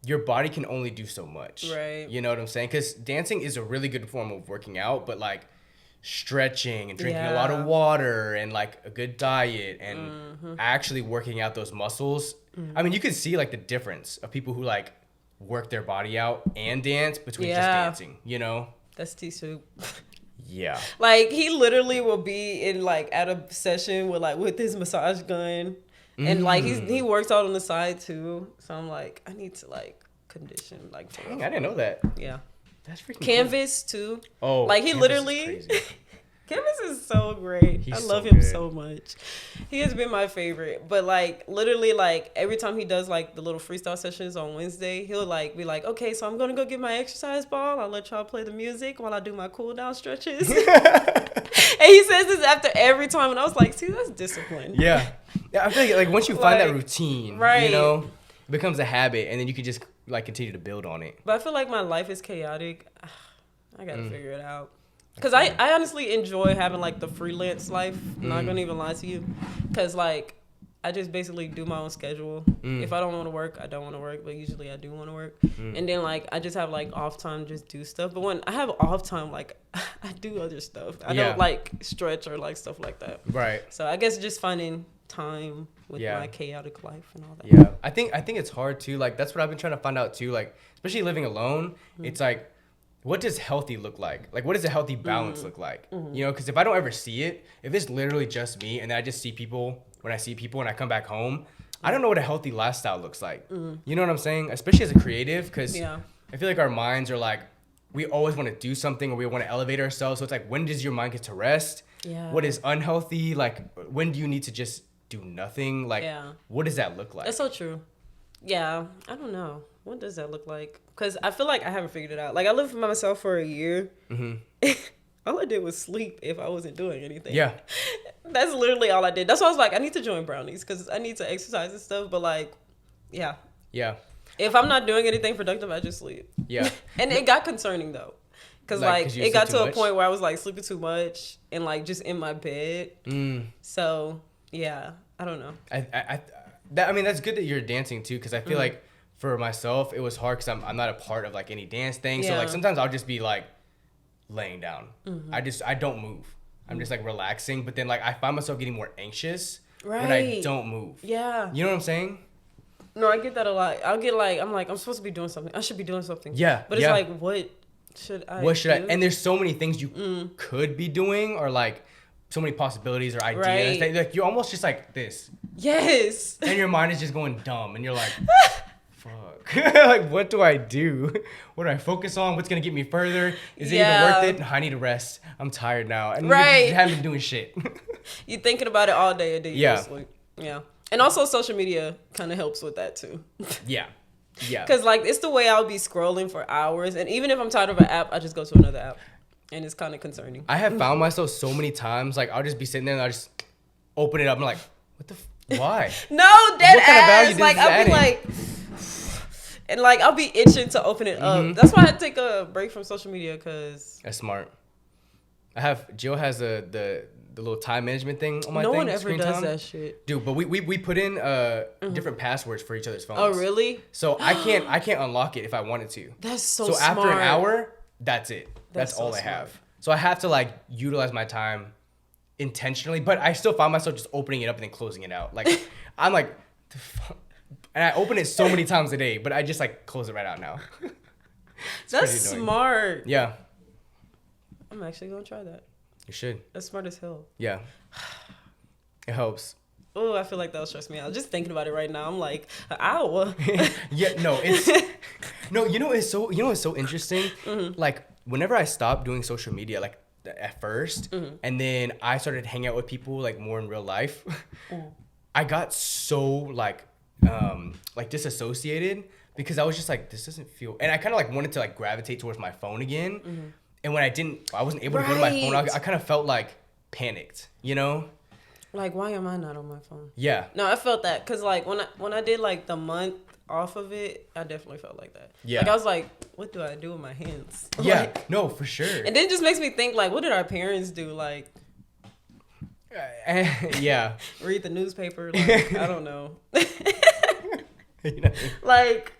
can only do so much. Right. You know what I'm saying? Because dancing is a really good form of working out, but like stretching and drinking a lot of water and like a good diet and actually working out those muscles. I mean, you can see like the difference of people who like work their body out and dance between just dancing, you know? That's T-Soup. Yeah. Like he literally will be in like at a session with his massage gun. And like he works out on the side too. So I'm like, I need to like condition like Dang, I didn't know that. Yeah. That's freaking Canvas too. Oh, like he Canvas literally is crazy. Canvas is so great. I love him so much. He has been my favorite. But like literally like every time he does like the little freestyle sessions on Wednesday, he'll like be like, okay, so I'm gonna go get my exercise ball. I'll let y'all play the music while I do my cool down stretches. And he says this after every time, and I was like, see, that's discipline. Yeah, I feel like once you find that routine, you know, it becomes a habit, and then you can just like continue to build on it. But I feel like my life is chaotic. I gotta figure it out. Because I honestly enjoy having like the freelance life. I'm not gonna even lie to you. Because like I just basically do my own schedule. If I don't want to work, I don't want to work. But usually I do want to work. And then like I just have like off time to just do stuff. But when I have off time, like I do other stuff. I don't like stretch or like stuff like that. Right. So I guess just finding time with my chaotic life and all that. Yeah. I think it's hard too. Like that's what I've been trying to find out too. Like especially living alone, it's like, what does healthy look like? Like, what does a healthy balance look like? You know, because if I don't ever see it, if it's literally just me and then I just see people when I see people and I come back home, I don't know what a healthy lifestyle looks like. You know what I'm saying? Especially as a creative, because I feel like our minds are like, we always want to do something or we want to elevate ourselves. So it's like, when does your mind get to rest? Yeah. What is unhealthy? Like, when do you need to just do nothing? Like, what does that look like? That's so true. Yeah, I don't know. What does that look like? Because I feel like I haven't figured it out. Like, I lived by myself for a year. All I did was sleep if I wasn't doing anything. Yeah. That's literally all I did. That's why I was like, I need to join Brownies because I need to exercise and stuff. But, like, yeah. If I'm not doing anything productive, I just sleep. Yeah. And it got concerning, though. Because, like it got to a point where I was, like, sleeping too much and, like, just in my bed. So, yeah. I don't know. I mean, that's good that you're dancing, too, because I feel like for myself, it was hard because I'm not a part of like any dance thing. So like sometimes I'll just be like laying down. I don't move. I'm just like relaxing. But then like I find myself getting more anxious when I don't move. Yeah. You know what I'm saying? No, I get that a lot. I'll get like, I'm supposed to be doing something. I should be doing something. Yeah. But it's like, what should I do? And there's so many things you could be doing or like so many possibilities or ideas. That, like you're almost just like this. Yes. And your mind is just going dumb and you're like... Fuck. Like, what do I do? What do I focus on? What's going to get me further? Is it even worth it? I need to rest. I'm tired now. And you haven't been doing shit. You're thinking about it all day and then you go to sleep. Yeah. And also social media kind of helps with that too. Yeah. Because like it's the way I'll be scrolling for hours. And even if I'm tired of an app, I just go to another app. And it's kind of concerning. I have found myself so many times, like I'll just be sitting there and I'll just open it up. And I'm like, what the why? No, dead ass. Like I'll be like... And like I'll be itching to open it up. That's why I take a break from social media because that's smart. Jill has the little time management thing on my thing. No one ever does that shit, dude. But we put in different passwords for each other's phones. Oh really? So I can't unlock it if I wanted to. That's so smart. After an hour, that's it. That's all I have. So I have to like utilize my time intentionally, but I still find myself just opening it up and then closing it out. Like I'm like, the fuck. And I open it so many times a day, but I just like close it right out now. That's smart. Yeah. I'm actually gonna try that. You should. That's smart as hell. Yeah. It helps. Oh, I feel like that'll stress me out. Just thinking about it right now, I'm like, an hour. Yeah, no, it's no. It's so interesting. Like whenever I stopped doing social media, like at first, and then I started hanging out with people like more in real life, I got so like disassociated because I was just like, this doesn't feel, and I kind of like wanted to like gravitate towards my phone again, and when I wasn't able to go to my phone. I kind of felt like panicked, you know. Like, why am I not on my phone? Yeah. No, I felt that because like when I did like the month off of it, I definitely felt like that. Yeah. Like I was like, what do I do with my hands? Yeah. Like, No, for sure. and then it just makes me think like, what did our parents do? Like, yeah. read the newspaper. Like, I don't know. You know? Like.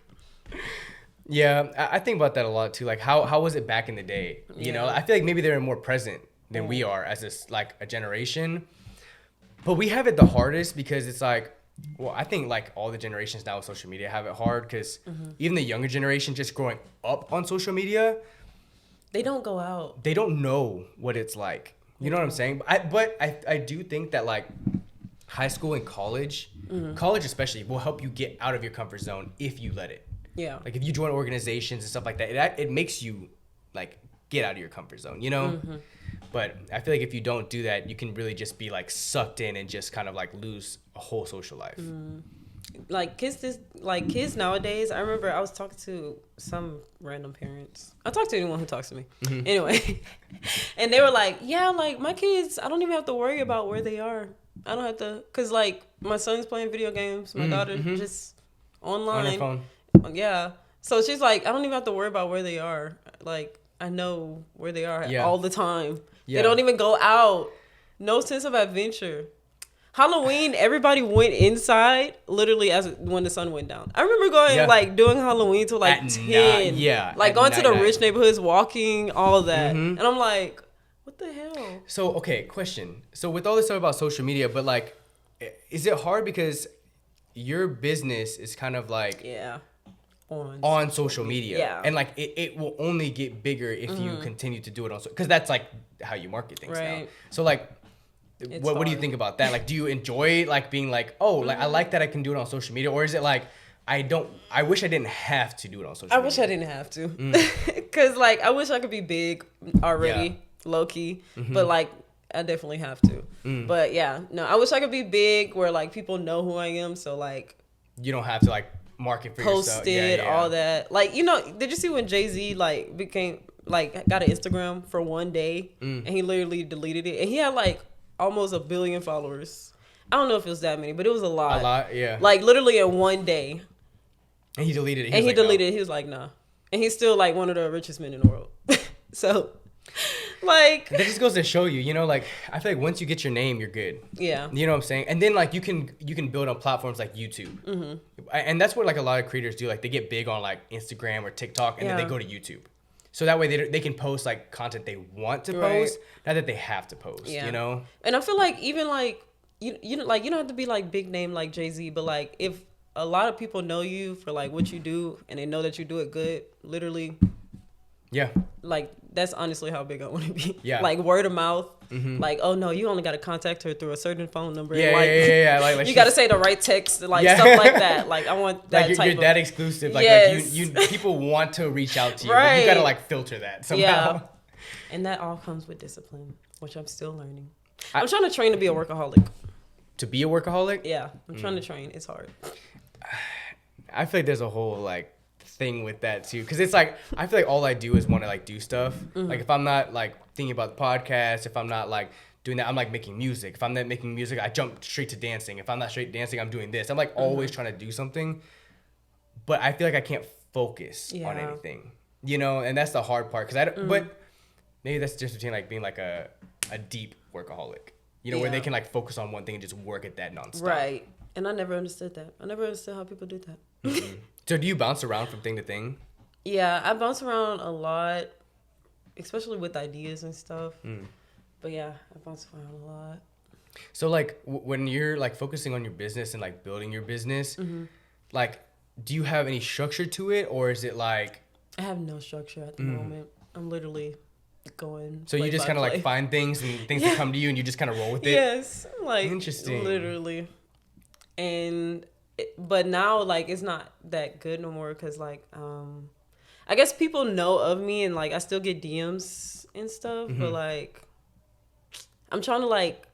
Yeah, I think about that a lot too. Like, how was it back in the day? You know, I feel like maybe they were more present than we are as this like a generation. But we have it the hardest because it's like, well, I think like all the generations now with social media have it hard because even the younger generation just growing up on social media, They don't go out. they don't know what it's like. You know what I'm saying? But I do think that like high school and college, college especially, will help you get out of your comfort zone if you let it. Yeah. Like if you join organizations and stuff like that, it makes you like get out of your comfort zone, you know? But I feel like if you don't do that, you can really just be like sucked in and just kind of like lose a whole social life. Like kids nowadays, I remember I was talking to some random parents. I talk to anyone who talks to me. Anyway. And they were like, yeah, like my kids, I don't even have to worry about where they are. I don't have to, cause like my son's playing video games, my daughter just online. On her phone. Yeah. So she's like, I don't even have to worry about where they are. Like I know where they are all the time. Yeah. They don't even go out. No sense of adventure. Halloween, everybody went inside literally when the sun went down. I remember going like doing Halloween till like At 10. Like going to the rich neighborhoods, walking, all that. And I'm like, what the hell? So, okay, question. So with all this stuff about social media, but like, is it hard because your business is kind of like on social media? Yeah. And like it will only get bigger if you continue to do it on social, because that's like how you market things now. So like, what do you think about that? Like, do you enjoy like being like, oh, like I like that I can do it on social media, or is it like I wish I didn't have to do it on social media? I wish I didn't have to. Cause like I wish I could be big already, low key. But like I definitely have to. But yeah, no, I wish I could be big where like people know who I am. So like you don't have to like market for yourself. Posted all that. Like, you know, did you see when Jay-Z like became like got an Instagram for one day and he literally deleted it, and he had like almost 1 billion followers. I don't know if it was that many, but it was a lot. A lot, yeah. Like literally in one day. And he deleted it. He deleted it. He was like, nah. And he's still like one of the richest men in the world. So, like. That just goes to show you, you know, like I feel like once you get your name, you're good. Yeah. You know what I'm saying? And then like you can build on platforms like YouTube. And that's what like a lot of creators do. Like they get big on like Instagram or TikTok and then they go to YouTube. So that way they can post like content they want to post, not that they have to post, you know? And I feel like even like, you know, like you don't have to be like big name like Jay-Z, but like if a lot of people know you for like what you do and they know that you do it good, literally. Yeah. Like that's honestly how big I want to be. Yeah. Like word of mouth. Like, oh no, you only got to contact her through a certain phone number. Yeah, like, Like you got to say the right text, like stuff like that. Like I want that like type you're that exclusive. Like, yes. like you people want to reach out to you. But you got to like filter that somehow. Yeah. And that all comes with discipline, which I'm still learning. I'm trying to train to be a workaholic. To be a workaholic? Yeah, I'm trying to train. It's hard. I feel like there's a whole like thing with that too, because it's like I feel like all I do is want to like do stuff. Like if I'm not like thinking about the podcast, if I'm not like doing that, I'm like making music. If I'm not making music, I jump straight to dancing. If I'm not straight dancing, I'm doing this. I'm like always trying to do something, but I feel like I can't focus on anything, you know, and that's the hard part. But maybe that's just between like being like a deep workaholic, you know, where they can like focus on one thing and just work at that nonstop. Right. And I never understood that. I never understood how people do that. So do you bounce around from thing to thing? Yeah, I bounce around a lot, especially with ideas and stuff. But yeah, I bounce around a lot. So like when you're like focusing on your business and like building your business, like do you have any structure to it, or is it like? I have no structure at the moment. I'm literally going. So you just kind of like find things and things that come to you and you just kind of roll with it? Yes. Like interesting. Literally. But now like it's not that good no more because like I guess people know of me and like I still get DMs and stuff, but like I'm trying to like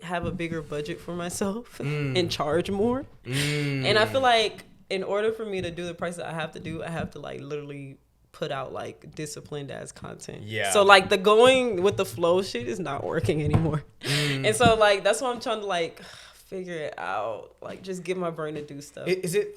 have a bigger budget for myself and charge more. And I feel like in order for me to do the price that I have to do, I have to like literally put out like disciplined ass content. Yeah. So like the going with the flow shit is not working anymore. And so like that's why I'm trying to like figure it out. Like just get my brain to do stuff. Is it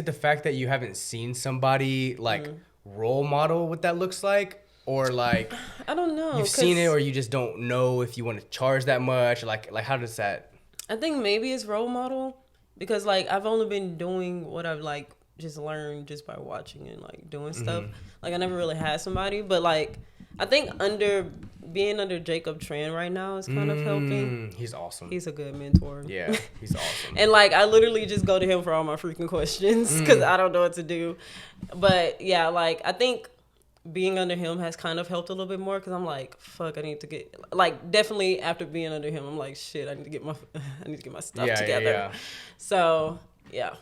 the fact that you haven't seen somebody like role model what that looks like? Or like I don't know. You've seen it, or you just don't know if you want to charge that much. Like how does that? I think maybe it's role model because like I've only been doing what I've like just learned just by watching and like doing stuff. Like I never really had somebody, but like I think being under Jacob Tran right now is kind of helping. He's awesome. He's a good mentor. Yeah, he's awesome. And like I literally just go to him for all my freaking questions because I don't know what to do. But yeah, like I think being under him has kind of helped a little bit more because I'm like, fuck, I need to get like definitely after being under him, I'm like, shit, I need to get my stuff together. Yeah. So yeah,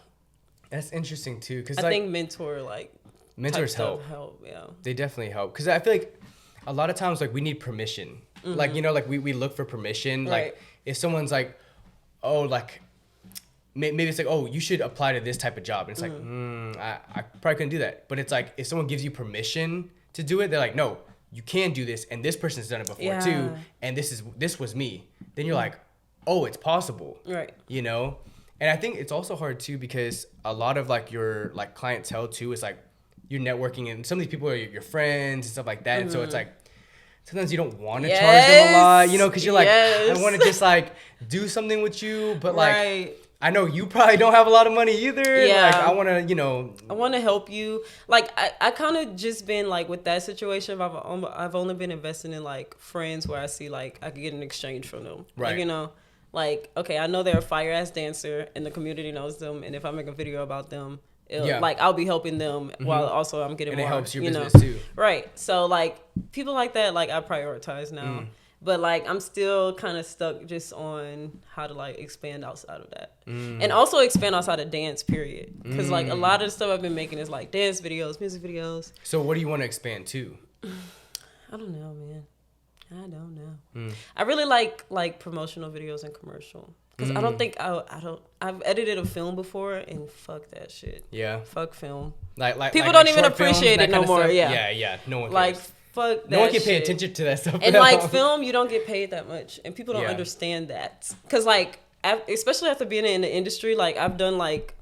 that's interesting too because I think mentors help. Yeah, they definitely help because I feel like a lot of times like we need permission. Like like we look for permission. Right. Like if someone's like, oh, like maybe it's like, oh, you should apply to this type of job. And it's like, I probably couldn't do that. But it's like, if someone gives you permission to do it, they're like, no, you can do this. And this person's done it before too. And this was me. Then you're like, oh, it's possible. Right. You know? And I think it's also hard too, because a lot of like your like clientele too is like you're networking and some of these people are your friends and stuff like that. And so it's like, sometimes you don't want to charge them a lot, you know, because you're like, I want to just like do something with you. But like, I know you probably don't have a lot of money either. Yeah. Like, I want to, you know. I want to help you. Like, I kind of just been, like, with that situation, I've only been investing in, like, friends where I see, like, I could get an exchange from them. Right. Like, you know, like, okay, I know they're a fire-ass dancer and the community knows them. And if I make a video about them, like, I'll be helping them while also I'm getting more. And it helps your business, too. Right. So, like, people like that, like, I prioritize now. But, like, I'm still kind of stuck just on how to, like, expand outside of that. And also expand outside of dance, period. Because, like, a lot of the stuff I've been making is, like, dance videos, music videos. So what do you want to expand to? I don't know, man. I don't know. I really like promotional videos and commercial. Because I don't think I've edited a film before, and fuck that shit. Yeah. Fuck film. Like people don't even appreciate it no more. Yeah. Yeah. No one cares. Like, fuck that. No one can pay attention to that stuff. And like film, you don't get paid that much, and people don't understand that. Because like, especially after being in the industry, like I've done like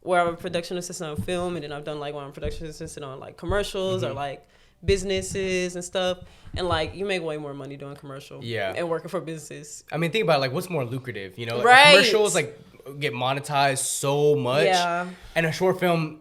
where I'm a production assistant on film, and then I've done like where I'm a production assistant on like commercials or like businesses and stuff. And like you make way more money doing commercial and working for businesses. I mean, think about it, like what's more lucrative, you know? Like, commercials like get monetized so much. Yeah. And a short film,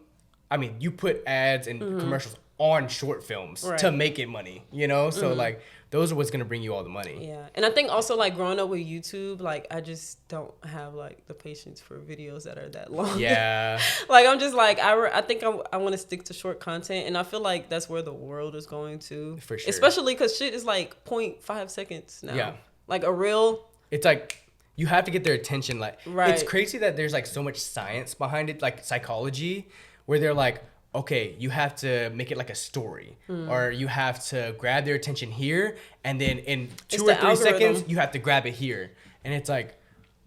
I mean, you put ads and commercials on short films to make it money, you know? So like those are what's gonna bring you all the money. Yeah. And I think also like growing up with YouTube, like I just don't have like the patience for videos that are that long. Yeah. Like I'm just like I think I want to stick to short content, and I feel like that's where the world is going to. For sure. Especially because shit is like 0.5 seconds now. Yeah. Like a reel. It's like you have to get their attention. Like it's crazy that there's like so much science behind it, like psychology, where they're like, okay, you have to make it like a story, or you have to grab their attention here, and then in 2 or 3 seconds, you have to grab it here. And it's like,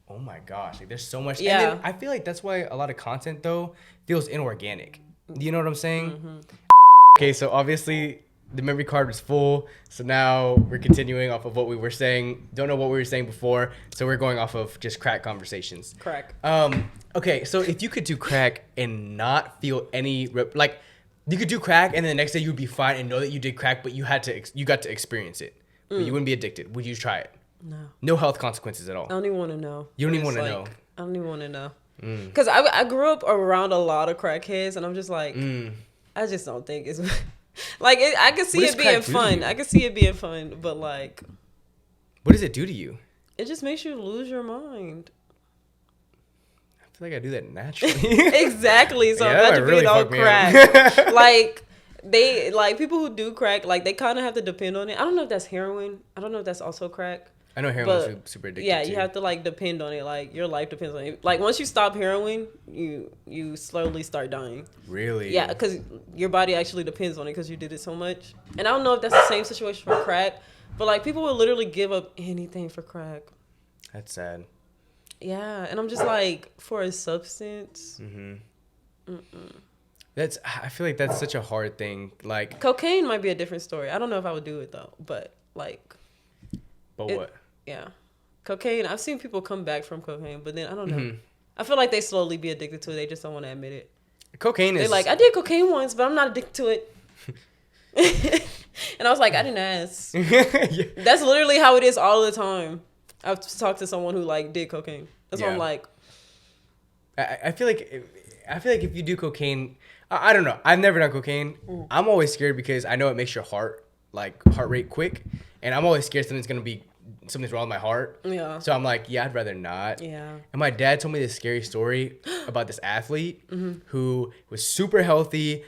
oh my gosh, like there's so much. Yeah. And then I feel like that's why a lot of content, though, feels inorganic. Do you know what I'm saying? Okay, so obviously the memory card was full, so now we're continuing off of what we were saying. Don't know what we were saying before, so we're going off of just crack conversations. Crack. Okay, so if you could do crack and not feel any like you could do crack and then the next day you'd be fine and know that you did crack, but you got to experience it, but you wouldn't be addicted. Would you try it? No. No health consequences at all. I don't even want to know. You don't even want to know. I don't even want to know. Because I grew up around a lot of crackheads, and I'm just like, I just don't think it's like I can see it being fun. I can see it being fun, but like, what does it do to you? It just makes you lose your mind. I feel like I do that naturally. Exactly. So imagine being on crack. Like people who do crack, like they kind of have to depend on it. I don't know if that's heroin. I don't know if that's also crack. I know heroin is super addictive. Yeah, too. you have to like depend on it. Like your life depends on it. Like once you stop heroin, you slowly start dying. Really? Yeah, because your body actually depends on it because you did it so much. And I don't know if that's the same situation for crack, but like people will literally give up anything for crack. That's sad. Yeah, and I'm just like, for a substance. I feel like that's such a hard thing. Like Cocaine might be a different story. I don't know if I would do it though, but like. What? Yeah. Cocaine, I've seen people come back from cocaine, but then I don't know. I feel like they slowly be addicted to it. They just don't want to admit it. Cocaine is... They're like, I did cocaine once, but I'm not addicted to it. And I was like, I didn't ask. Yeah. That's literally how it is all the time. I've talked to someone who like did cocaine. That's why I'm like... I feel like if you do cocaine... I don't know. I've never done cocaine. I'm always scared because I know it makes your heart rate quick. And I'm always scared something's wrong with my heart. Yeah. So I'm like, I'd rather not. Yeah. And my dad told me this scary story about this athlete who was super healthy.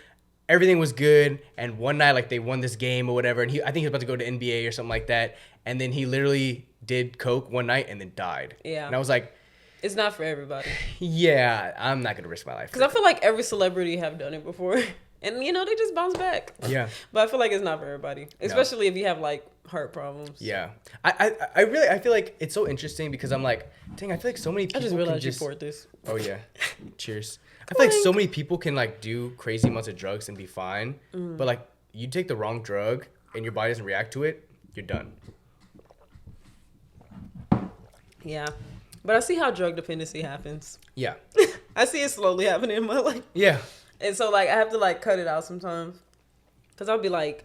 Everything was good. And one night, like, they won this game or whatever. And I think he was about to go to NBA or something like that. And then he literally did coke one night and then died. Yeah. And I was like... It's not for everybody. Yeah. I'm not going to risk my life. Because I feel like every celebrity have done it before. And, you know, they just bounce back. Yeah. But I feel like it's not for everybody. Especially if you have, like, heart problems. Yeah. I feel like it's so interesting because I'm like, dang, I feel like so many people I just realized you poured this. Oh, yeah. Cheers. I feel like so many people can, like, do crazy amounts of drugs and be fine. But, like, you take the wrong drug and your body doesn't react to it, you're done. Yeah. But I see how drug dependency happens. Yeah. I see it slowly happening in my life. Yeah. And so, like, I have to, like, cut it out sometimes. Because I'll be like,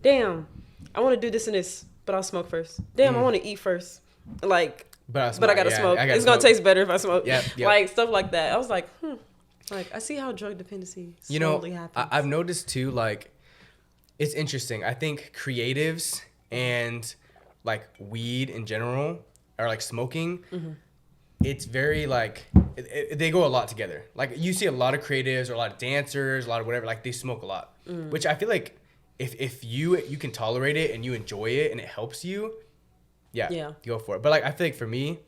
damn, I want to do this and this, but I'll smoke first. Damn, I want to eat first. Like, but I got to smoke. It's going to taste better if I smoke. Yep. Like, stuff like that. I was like, Like, I see how drug dependency slowly happens. I've noticed, too, like, it's interesting. I think creatives and, like, weed in general, or, like, smoking, it's very, like... they go a lot together. Like, you see a lot of creatives or a lot of dancers, a lot of whatever, like, they smoke a lot. Which I feel like if you can tolerate it and you enjoy it and it helps you, go for it. But, like, I feel like for me,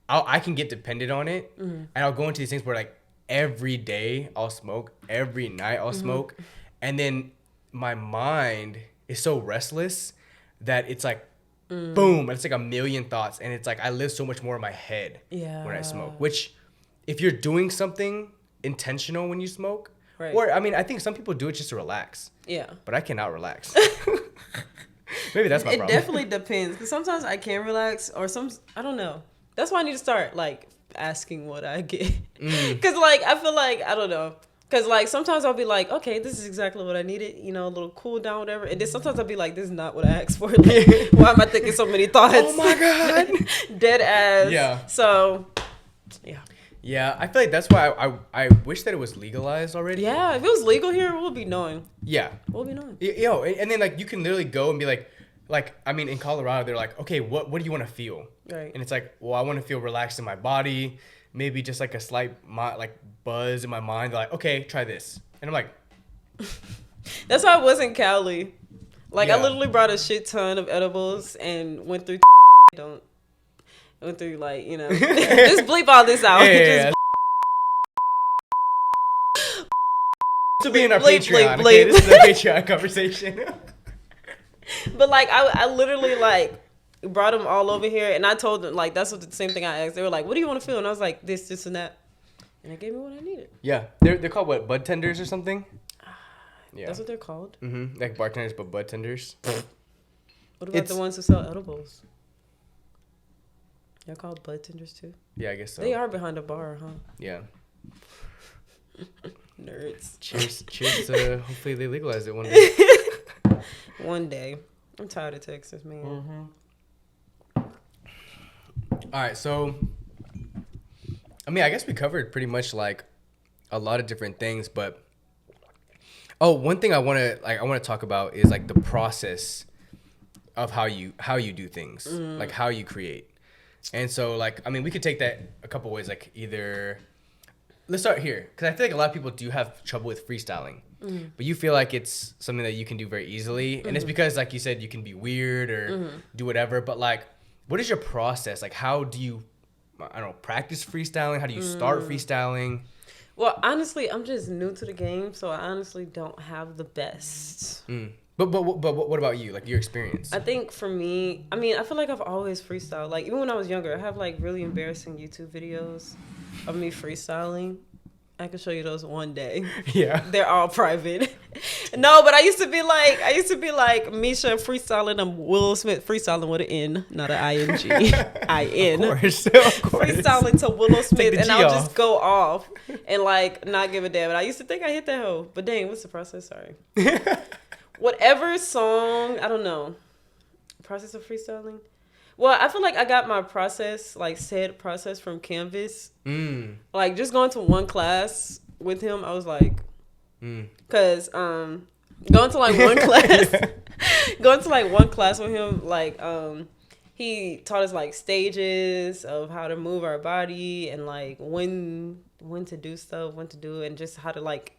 I can get dependent on it. And I'll go into these things where, like, every day I'll smoke. Every night I'll smoke. And then my mind is so restless that it's, like, boom. It's, like, a million thoughts. And it's, like, I live so much more in my head when I smoke. Which... if you're doing something intentional when you smoke, or I mean, I think some people do it just to relax. Yeah. But I cannot relax. Maybe that's my problem. It definitely depends. Because sometimes I can relax, or I don't know. That's why I need to start, like, asking what I get. Because, like, I feel like, I don't know. Because, like, sometimes I'll be like, okay, this is exactly what I needed. You know, a little cool down, whatever. And then sometimes I'll be like, this is not what I asked for. Like, why am I thinking so many thoughts? Oh, my God. Dead ass. Yeah. So, yeah. Yeah, I feel like that's why I wish that it was legalized already. Yeah, if it was legal here, we'll be knowing. Yeah. We'll be knowing. Yo, and then, like, you can literally go and be like, I mean, in Colorado, they're like, okay, what do you want to feel? Right. And it's like, well, I want to feel relaxed in my body, maybe just, like, a slight, like, buzz in my mind. They're like, okay, try this. And I'm like... That's how it was in Cali. Like, I literally brought a shit ton of edibles and went through... Went through, like, you know, just bleep all this out. Yeah. To be in our Patreon. Okay? This is a Patreon conversation. But, like, I literally, like, brought them all over here, and I told them, like, that's what the same thing I asked. They were like, what do you want to feel? And I was like, this, and that. And they gave me what I needed. Yeah. They're called, what, bud tenders or something? Yeah. That's what they're called? Mm-hmm. Like bartenders, but bud tenders. What about the ones who sell edibles? They're called bud tenders too? Yeah, I guess so. They are behind a bar, huh? Yeah. Nerds. Cheers to hopefully they legalize it one day. One day. I'm tired of Texas, man. Mm-hmm. All right, so I mean, I guess we covered pretty much like a lot of different things, but one thing I want to talk about is like the process of how you do things, like how you create. And so, like, I mean, we could take that a couple ways. Like, either let's start here, because I feel like a lot of people do have trouble with freestyling, but you feel like it's something that you can do very easily, and it's because, like you said, you can be weird or do whatever. But like, what is your process? Like, how do you, I don't know, practice freestyling? How do you start freestyling? Well, honestly, I'm just new to the game, so I honestly don't have the best. But what about you? Like, your experience? I think for me, I mean, I feel like I've always freestyled. Like, even when I was younger, I have, like, really embarrassing YouTube videos of me freestyling. I can show you those one day. Yeah. They're all private. No, but I used to be like MESHA freestyling. I'm Will Smith freestyling with an N, not an I-N-G. I-N. Of course. Freestyling to Willow Smith, and I'll just go off and, like, not give a damn. And I used to think I hit that hoe. But dang, what's the process? Sorry. Whatever song, I don't know. Process of freestyling? Well, I feel like I got my process, like, said process from Canvas. Like, just going to one class with him, I was like, because going to, like, one class, going to, like, one class with him, like, he taught us, like, stages of how to move our body and, like, when to do stuff, when to do it, and just how to, like,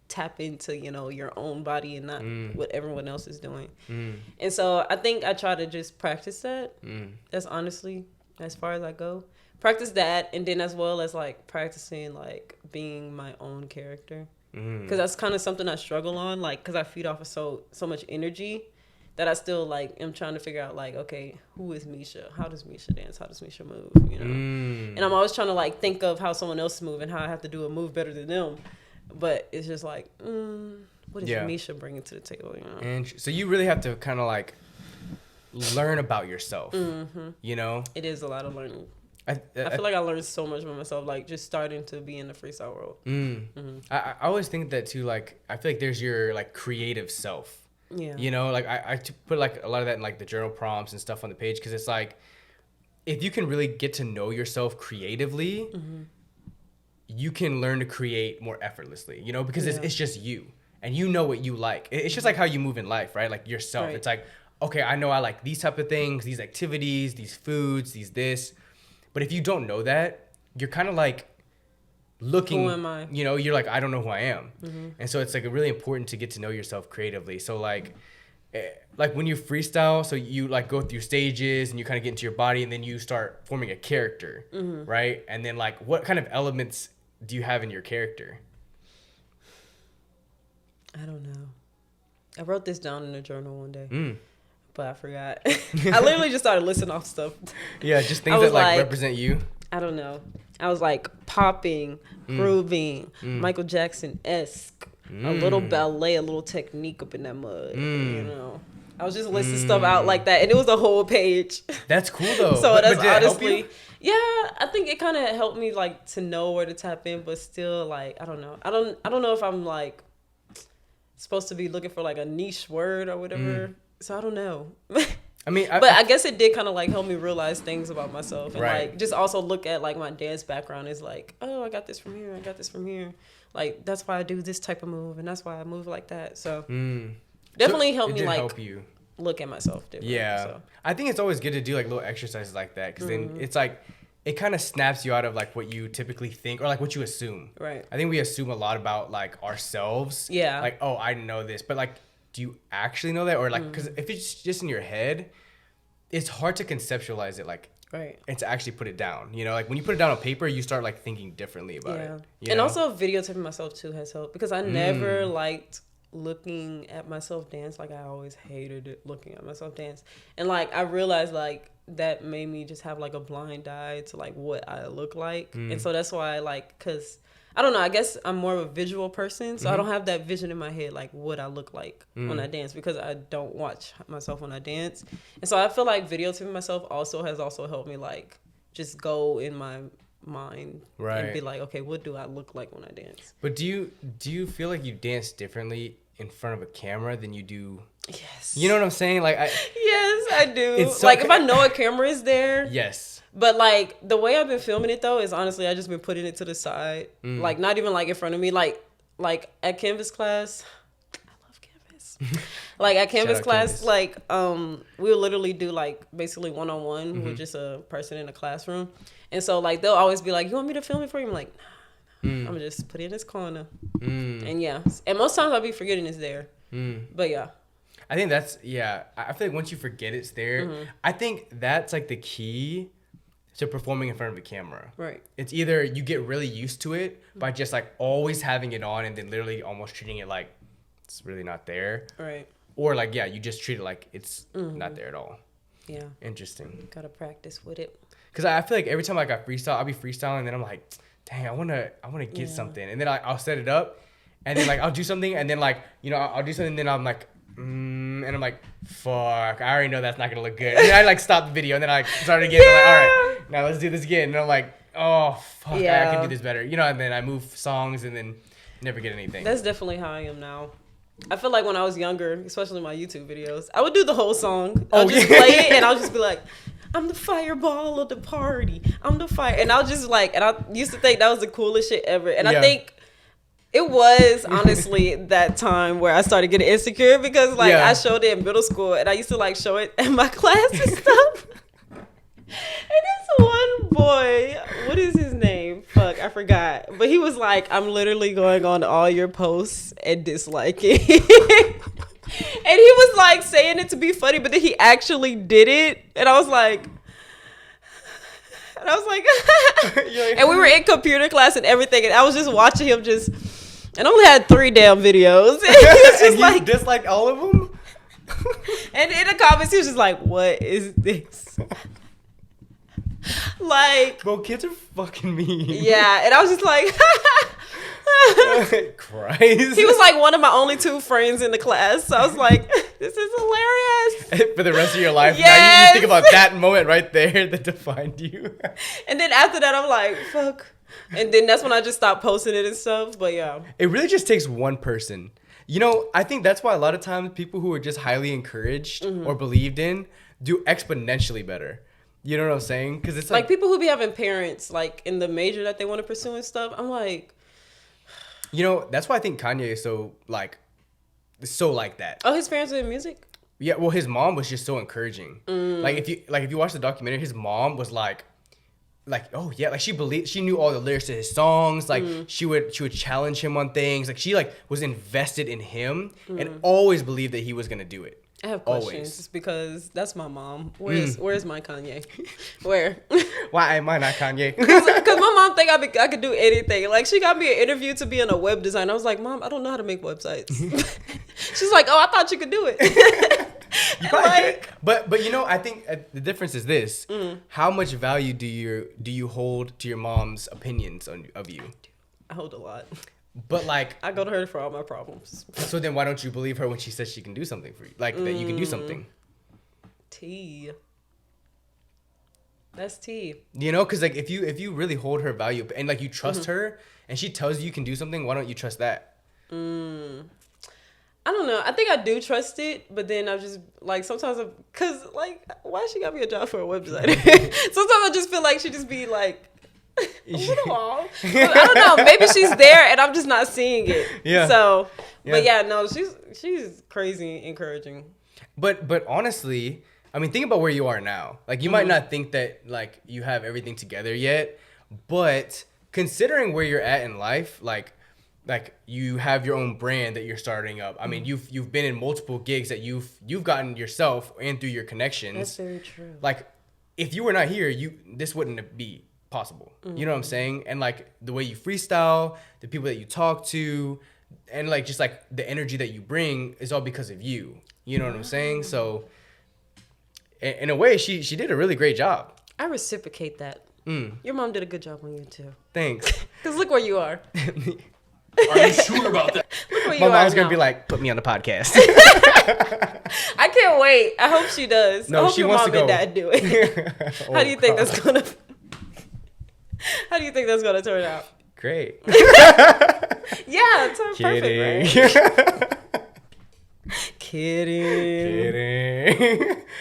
tap into, you know, your own body and not what everyone else is doing. And so I think I try to just practice that. That's honestly as far as I go. Practice that, and then as well as, like, practicing, like, being my own character. Because that's kind of something I struggle on, like, because I feed off of so much energy that I still, like, am trying to figure out, like, okay, who is MESHA? How does MESHA dance? How does MESHA move? You know? And I'm always trying to, like, think of how someone else moves and how I have to do a move better than them. But it's just like, what is MESHA bringing to the table? You know? And so you really have to kind of, like, learn about yourself, you know? It is a lot of learning. I feel like I learned so much about myself, like, just starting to be in the freestyle world. I always think that, too, like, I feel like there's your, like, creative self. Yeah. You know, like, I put, like, a lot of that in, like, the journal prompts and stuff on the page, because it's like, if you can really get to know yourself creatively, you can learn to create more effortlessly, you know, because it's just you, and you know what you like. It's just like how you move in life, right? Like, yourself. Right. It's like, okay, I know I like these type of things, these activities, these foods, these this. But if you don't know that, you're kind of like looking, who am I? You know, you're like, I don't know who I am. And so it's like really important to get to know yourself creatively. So like when you freestyle, so you like go through stages and you kind of get into your body, and then you start forming a character, right? And then like, what kind of elements do you have in your character? I don't know. I wrote this down in a journal one day. But I forgot. I literally just started listing off stuff. Yeah, just things that like represent you. I don't know. I was like popping, grooving, Michael Jackson-esque, a little ballet, a little technique up in that mud. You know, I was just listing stuff out like that, and it was a whole page. That's cool though. So that's honestly, yeah, I think it kind of helped me like to know where to tap in, but still like I don't know. I don't know if I'm like supposed to be looking for like a niche word or whatever. So I don't know. I mean, but I guess it did kind of like help me realize things about myself, and like just also look at like my dance background is like, oh, I got this from here, I got this from here. Like that's why I do this type of move, and that's why I move like that. So definitely helped me like look at myself differently. Yeah, so. I think it's always good to do like little exercises like that, because then it's like it kind of snaps you out of like what you typically think or like what you assume. Right. I think we assume a lot about like ourselves. Yeah. Like, oh, I know this, but like, do you actually know that? Or like, because if it's just in your head, it's hard to conceptualize it, like, and to actually put it down. You know, like when you put it down on paper, you start like thinking differently about it. You know? Also videotaping myself too has helped, because I never liked looking at myself dance. Like I always hated it, looking at myself dance. And like I realized like that made me just have like a blind eye to like what I look like. And so that's why I like, because I don't know, I guess I'm more of a visual person, so I don't have that vision in my head like what I look like when I dance, because I don't watch myself when I dance. And so I feel like videotaping myself has also helped me like just go in my mind and be like, okay, what do I look like when I dance? But do you feel like you dance differently in front of a camera than you do? Yes. You know what I'm saying? Like yes, I do. It's so like if I know a camera is there. Yes. But like the way I've been filming it though is honestly I just been putting it to the side, like not even like in front of me. Like at Canvas class, I love Canvas. Like at Canvas class, Canvas. Like we'll literally do like basically one-on-one with just a person in a classroom, and so like they'll always be like, "You want me to film it for you?" I'm like, "Nah, I'm gonna just put it in this corner." And yeah, and most times I'll be forgetting it's there. But yeah. I think that's, yeah. I feel like once you forget it's there, I think that's like the key to performing in front of a camera. Right. It's either you get really used to it by just like always having it on and then literally almost treating it like it's really not there. Right. Or like, yeah, you just treat it like it's not there at all. Yeah. Interesting. Gotta practice with it. Because I feel like every time like I freestyle, I'll be freestyling and then I'm like, dang, I wanna get something. And then I'll set it up and then like I'll do something and then like, you know, I'll do something and then I'm like, and I'm like, fuck, I already know that's not gonna look good. And then I like stop the video and then I start again. And I'm like, all right, now let's do this again. And I'm like, oh fuck, I can do this better. You know, and then I move songs and then never get anything. That's definitely how I am now. I feel like when I was younger, especially my YouTube videos, I would do the whole song. I'll just play it and I'll just be like, I'm the fireball of the party. I'm the fire. And I'll just like, and I used to think that was the coolest shit ever. And I think it was honestly that time where I started getting insecure because like I showed it in middle school and I used to like show it in my class and stuff. And this one boy, what is his name? Fuck, I forgot. But he was like, I'm literally going on all your posts and disliking. And he was like saying it to be funny, but then he actually did it. And I was like, and we were in computer class and everything. And I was just watching him and I only had 3 damn videos. And he was just like, disliked all of them? And in the comments, he was just like, what is this? Like, bro, kids are fucking mean. Yeah, and I was just like, Christ. He was like one of my only 2 friends in the class. So I was like, this is hilarious. For the rest of your life. Yes. Now you think about that moment right there that defined you. And then after that, I'm like, fuck. And then that's when I just stopped posting it and stuff. But yeah. It really just takes one person. You know, I think that's why a lot of times people who are just highly encouraged or believed in do exponentially better. You know what I'm saying? Because it's like people who be having parents like in the major that they want to pursue and stuff. I'm like, you know, that's why I think Kanye is so like that. Oh, his parents are in music? Yeah, well, his mom was just so encouraging. Like if you watch the documentary, his mom was like, oh yeah, like she knew all the lyrics to his songs. Like she would challenge him on things. Like she like was invested in him and always believed that he was gonna do it. I have questions. Always. Just because that's my mom. Where's my Kanye? Where? Why am I not Kanye? Because my mom think I could do anything. Like she got me an interview to be in a web design. I was like, Mom, I don't know how to make websites. She's like, oh, I thought you could do it. You probably could. But you know, I think the difference is this: how much value do you hold to your mom's opinions of you? I hold a lot. But like, I go to her for all my problems. So then why don't you believe her when she says she can do something for you? Like that you can do something. T. That's T. You know, because like if you really hold her value and like you trust her and she tells you can do something, why don't you trust that? I don't know. I think I do trust it, but then I just like sometimes because like why she got me a job for a web designer? Sometimes I just feel like she just be like, I don't know. Maybe she's there and I'm just not seeing it. Yeah. So, but yeah, no, she's crazy encouraging. But honestly, I mean, think about where you are now. Like you might not think that like you have everything together yet, but considering where you're at in life, like you have your own brand that you're starting up. I mean, you've been in multiple gigs that you've gotten yourself and through your connections. That's very true. Like if you were not here, this wouldn't be possible. You know what I'm saying? And like the way you freestyle, the people that you talk to, and like just like the energy that you bring is all because of you. You know what I'm saying? So in a way, she did a really great job. I reciprocate that. Your mom did a good job on you too. Thanks. Because look where you are. Are you sure about that? Look where you My are mom's now. gonna be like, put me on the podcast. I can't wait. I hope she does. No, I hope she your wants mom to go. and dad do it. How do you think that's gonna? How do you think that's gonna turn out? Great. Yeah, it's perfect, right? Kidding.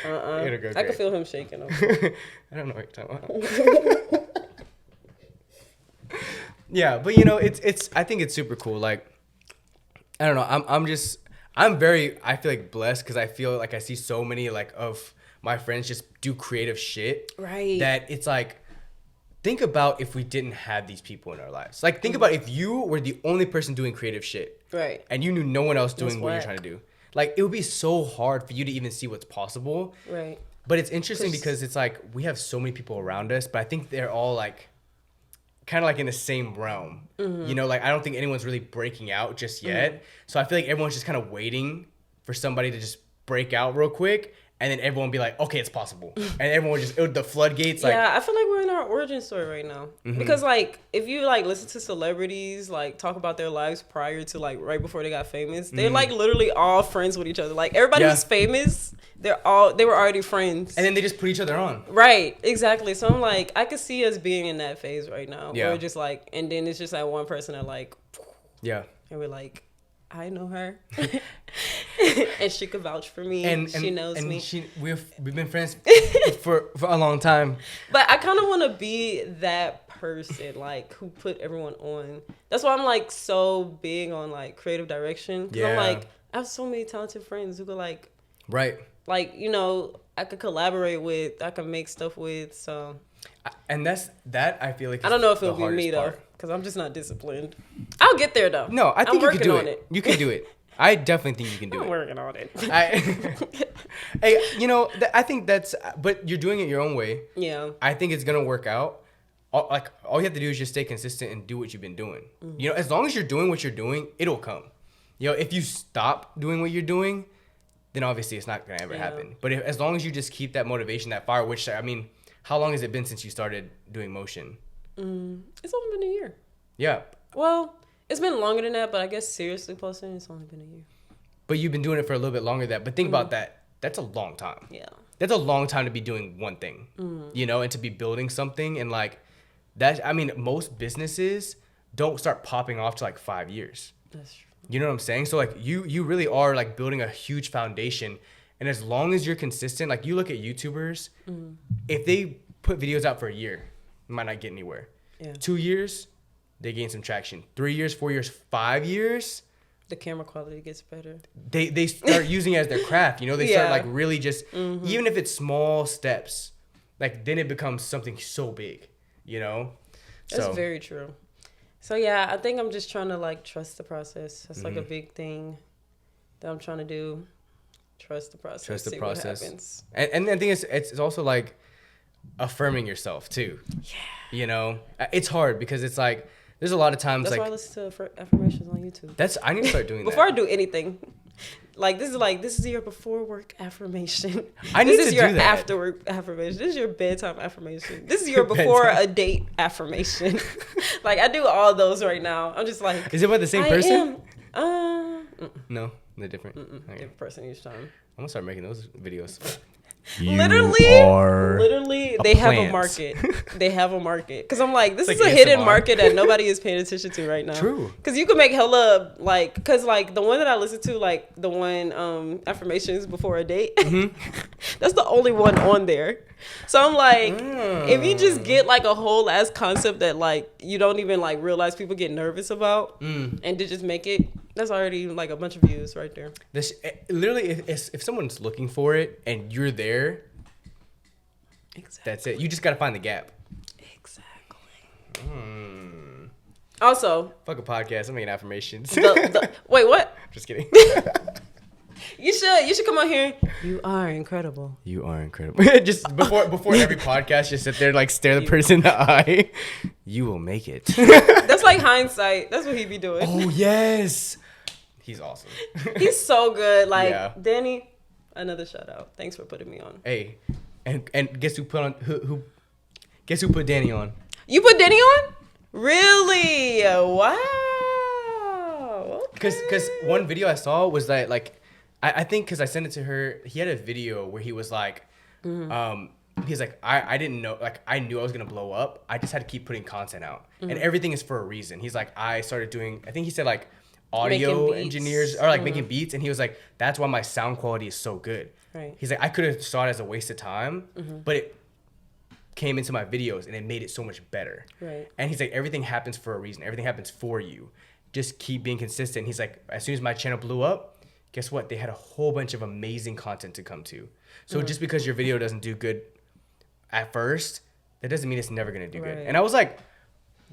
It'll go I can great. feel him shaking. I don't know what you're talking about. Yeah, but you know, it's. I think it's super cool. Like, I don't know. I feel like blessed because I feel like I see so many like of my friends just do creative shit. Right. That it's like, think about if we didn't have these people in our lives. Like, think about if you were the only person doing creative shit. Right. And you knew no one else doing That's what you're whack. trying to do. Like, it would be so hard for you to even see what's possible. Right. But it's interesting because it's like we have so many people around us, but I think they're all like kind of like in the same realm. You know, like I don't think anyone's really breaking out just yet. So I feel like everyone's just kind of waiting for somebody to just break out real quick. And then everyone be like, okay, it's possible. And everyone the floodgates. Like, yeah, I feel like we're in our origin story right now. Because, like, if you, like, listen to celebrities, like, talk about their lives prior to, like, right before they got famous, they're, like, literally all friends with each other. Like, everybody who's famous, they were already friends. And then they just put each other on. Right, exactly. So I'm like, I could see us being in that phase right now. Yeah. Where just, like, and then it's just, like, one person that, like, Yeah. and we're like, I know her, and she could vouch for me. And she knows me. We've been friends for a long time. But I kind of want to be that person, like, who put everyone on. That's why I'm like so big on like creative direction. 'Cause I'm like, I have so many talented friends who could like, like, you know, I could collaborate with, I could make stuff with. So, and that I feel like I don't know if it'll be me though. Because I'm just not disciplined. I'll get there, though. No, I think you can do it. it. You can do it. I definitely think you can do it. I'm working on it. Hey, you know, I think that's... But you're doing it your own way. Yeah. I think it's going to work out. All you have to do is just stay consistent and do what you've been doing. You know, as long as you're doing what you're doing, it'll come. You know, if you stop doing what you're doing, then obviously it's not going to ever happen. But as long as you just keep that motivation, that fire, which, I mean, how long has it been since you started doing motion? It's only been a year. Yeah. Well, it's been longer than that, but I guess seriously posting, it's only been a year. But you've been doing it for a little bit longer than that. But think about that. That's a long time. Yeah. That's a long time to be doing one thing, you know, and to be building something. And like that, I mean, most businesses don't start popping off to like 5 years. That's true. You know what I'm saying? So like you really are like building a huge foundation. And as long as you're consistent, like you look at YouTubers, if they put videos out for a year, might not get anywhere. Yeah. 2 years, they gain some traction. 3 years, 4 years, 5 years, the camera quality gets better. They start using it as their craft. You know, they start like really just even if it's small steps, like then it becomes something so big. You know, That's very true. So yeah, I think I'm just trying to like trust the process. That's like a big thing that I'm trying to do. Trust the process. Trust the see process. What happens. And the thing is, it's also like affirming yourself too. Yeah. You know, it's hard because it's like there's a lot of times that's like why I listen to affirmations on YouTube. I need to start doing before that. I do anything. Like this is your before work affirmation. I need this is to your do that. after work affirmation. This is your bedtime affirmation. This is your before a date affirmation. Like I do all those right now. I'm just like, is it about the same person? No, they're different. Okay. different person each time. I'm gonna start making those videos. Literally, they have a market. They have a market. Because I'm like, this is a hidden market that nobody is paying attention to right now. True. Because you can make hella, like, because, like, the one that I listen to, like, the one affirmations before a date, that's the only one on there. So I'm like, if you just get, like, a whole ass concept that, like, you don't even, like, realize people get nervous about and to just make it, that's already, like, a bunch of views right there. Literally, if someone's looking for it and you're there, Exactly. that's it. You just got to find the gap. Exactly. Also, fuck a podcast. I'm making affirmations. Wait, what? Just kidding. You should come on here. You are incredible. You are incredible. Just before every podcast, just sit there like stare the person in the eye. You will make it. That's like hindsight. That's what he be doing. Oh yes, he's awesome. He's so good. Like Yeah. Danny, another shout out. Thanks for putting me on. Hey, and guess who put on who? Guess who put Danny on? You put Danny on? Really? Wow. Okay. Cause one video I saw was that like. I think because I sent it to her, he had a video where he was like, he's like, I didn't know, like, I knew I was going to blow up. I just had to keep putting content out. And everything is for a reason. He's like, I started doing, I think he said like audio engineers or like making beats. And he was like, that's why my sound quality is so good. Right. He's like, I could have saw it as a waste of time, but it came into my videos and it made it so much better. Right. And he's like, everything happens for a reason. Everything happens for you. Just keep being consistent. He's like, as soon as my channel blew up, guess what? They had a whole bunch of amazing content to come to. So just because your video doesn't do good at first, that doesn't mean it's never going to do good. And I was like,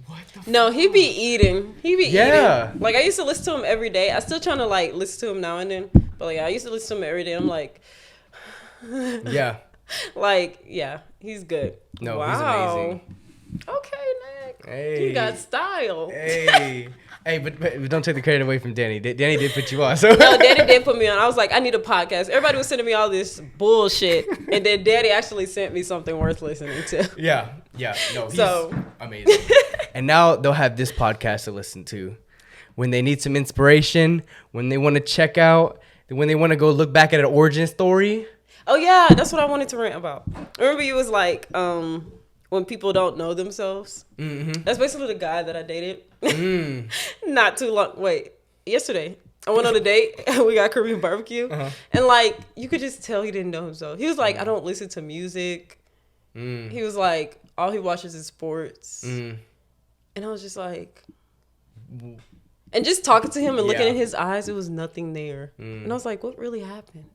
what the No, he be eating. He be Yeah. eating. Like, I used to listen to him every day. I still trying to, like, listen to him now and then. But like, I used to listen to him every day. I'm like, Yeah. like, yeah, he's good. No, he's amazing. Okay, Nick. Hey. You got style. Hey. Hey, but don't take the credit away from Danny. Danny did put you on. So. No, Daddy did put me on. I was like, I need a podcast. Everybody was sending me all this bullshit, and then Daddy actually sent me something worth listening to. Yeah. No, he's amazing. And now they'll have this podcast to listen to when they need some inspiration, when they want to check out, when they want to go look back at an origin story. Oh yeah, that's what I wanted to rant about. Remember, you was like, when people don't know themselves. Mm-hmm. That's basically the guy that I dated. Not too long. Wait, yesterday I went on a date and we got Korean barbecue, and like you could just tell he didn't know himself. He was like, I don't listen to music. He was like, all he watches is sports, and I was just like, and just talking to him and looking in his eyes, it was nothing there, and I was like, what really happened?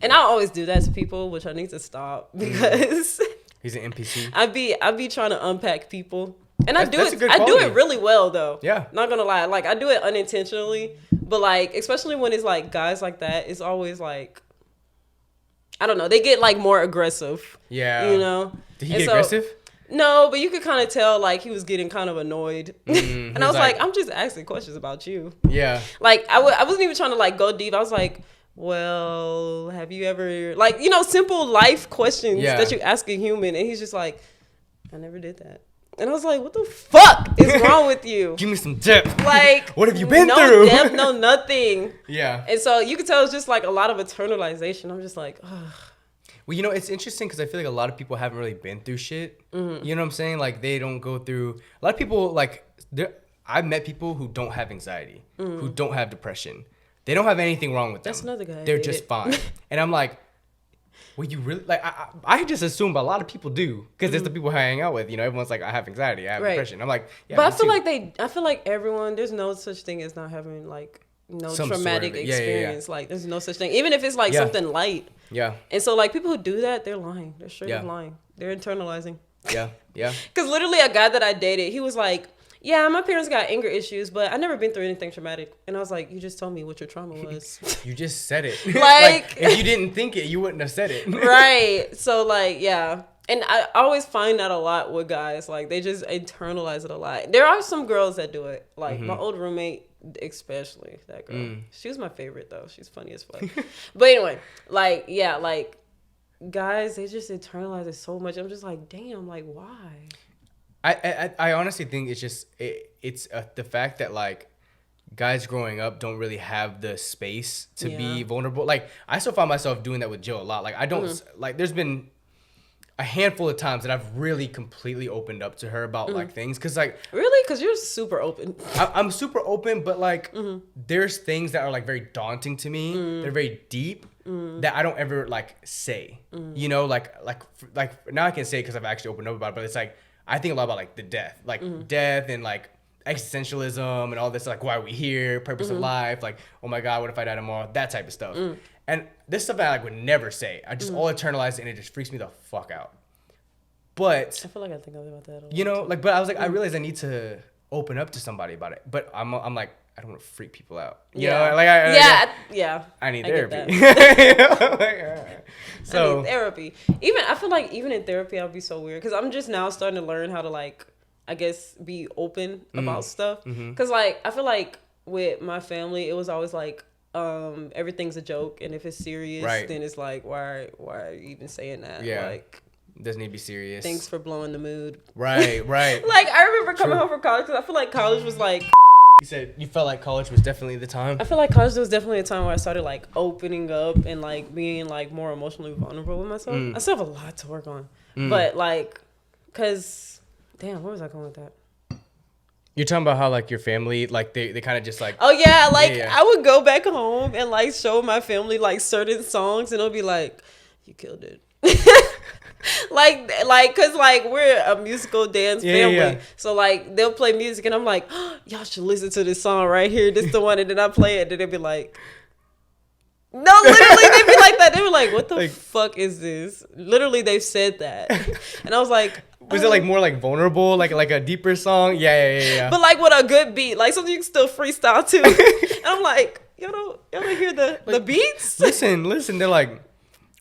And I always do that to people, which I need to stop because he's an NPC. I be trying to unpack people. And I do it really well though. Yeah. Not gonna lie. Like I do it unintentionally. But like, especially when it's like guys like that, it's always like, I don't know, they get like more aggressive. Yeah. You know? Did he get aggressive? No, but you could kind of tell like he was getting kind of annoyed. And I was like, I'm just asking questions about you. Yeah. Like I wasn't even trying to like go deep. I was like, well, have you ever, like, you know, simple life questions that you ask a human. And he's just like, I never did that. And I was like, what the fuck is wrong with you? Give me some depth. Like, what have you been through? No depth, no nothing. Yeah. And so you could tell it's just like a lot of internalization. I'm just like, ugh. Well, you know, it's interesting because I feel like a lot of people haven't really been through shit. Mm-hmm. You know what I'm saying? Like, they don't go through... A lot of people, like... I've met people who don't have anxiety, who don't have depression. They don't have anything wrong with them. That's another guy. They're just fine. And I'm like... Well, you really like? I just assume a lot of people do because it's the people I hang out with. You know, everyone's like, I have anxiety, I have depression. I'm like, yeah. But I feel like everyone. There's no such thing as not having like some traumatic experience. Like there's no such thing, even if it's like something light. Yeah. And so like people who do that, they're lying. They're straight up lying. They're internalizing. Yeah. Because literally, a guy that I dated, he was like, yeah, my parents got anger issues, but I never been through anything traumatic. And I was like, you just told me what your trauma was. You just said it. Like, if you didn't think it, you wouldn't have said it. Right. So, like, yeah. And I always find that a lot with guys. Like, they just internalize it a lot. There are some girls that do it. Like, my old roommate, especially, that girl. She was my favorite, though. She's funny as fuck. But anyway, like, yeah, like, guys, they just internalize it so much. I'm just like, damn, like, why? I honestly think it's just it's the fact that like guys growing up don't really have the space to be vulnerable. Like I still find myself doing that with Jill a lot. Like I don't like there's been a handful of times that I've really completely opened up to her about like things because like really because you're super open. I'm super open, but like there's things that are like very daunting to me. They're very deep that I don't ever like say. You know, like now I can say because I've actually opened up about it, but it's like. I think a lot about like the death and like existentialism and all this, like why are we here, purpose of life, like oh my god, what if I die tomorrow, that type of stuff. And this stuff I like would never say. I just all internalize it and it just freaks me the fuck out. But I feel like I think about that a lot. You know, like but I was like I realized I need to open up to somebody about it. But I'm like I don't want to freak people out. You know, like I need therapy. So I need therapy. I feel like even in therapy, I'll be so weird because I'm just now starting to learn how to like, I guess, be open about stuff. Because like I feel like with my family, it was always like everything's a joke, and if it's serious, then it's like why are you even saying that? Yeah. Like. Doesn't need to be serious. Thanks for blowing the mood. Right. Like I remember coming home from college because I feel like college was like. You said you felt like college was definitely the time? I feel like college was definitely a time where I started like opening up and like being like more emotionally vulnerable with myself. I still have a lot to work on. But like, cause damn, where was I going with that? You're talking about how like your family, like they kind of just like. Oh yeah, like I would go back home and like show my family like certain songs and it'll be like, you killed it. like cause like we're a musical dance family, so like they'll play music and I'm like, oh, y'all should listen to this song right here, this the one, and then I play it and they'll be like, no, literally they'd be like that. They were like, what the fuck is this? Literally they've said that. And I was like, was it like more like vulnerable, like a deeper song? Yeah. But like with a good beat, like something you can still freestyle to. And I'm like, y'all don't hear the beats? Listen. They're like,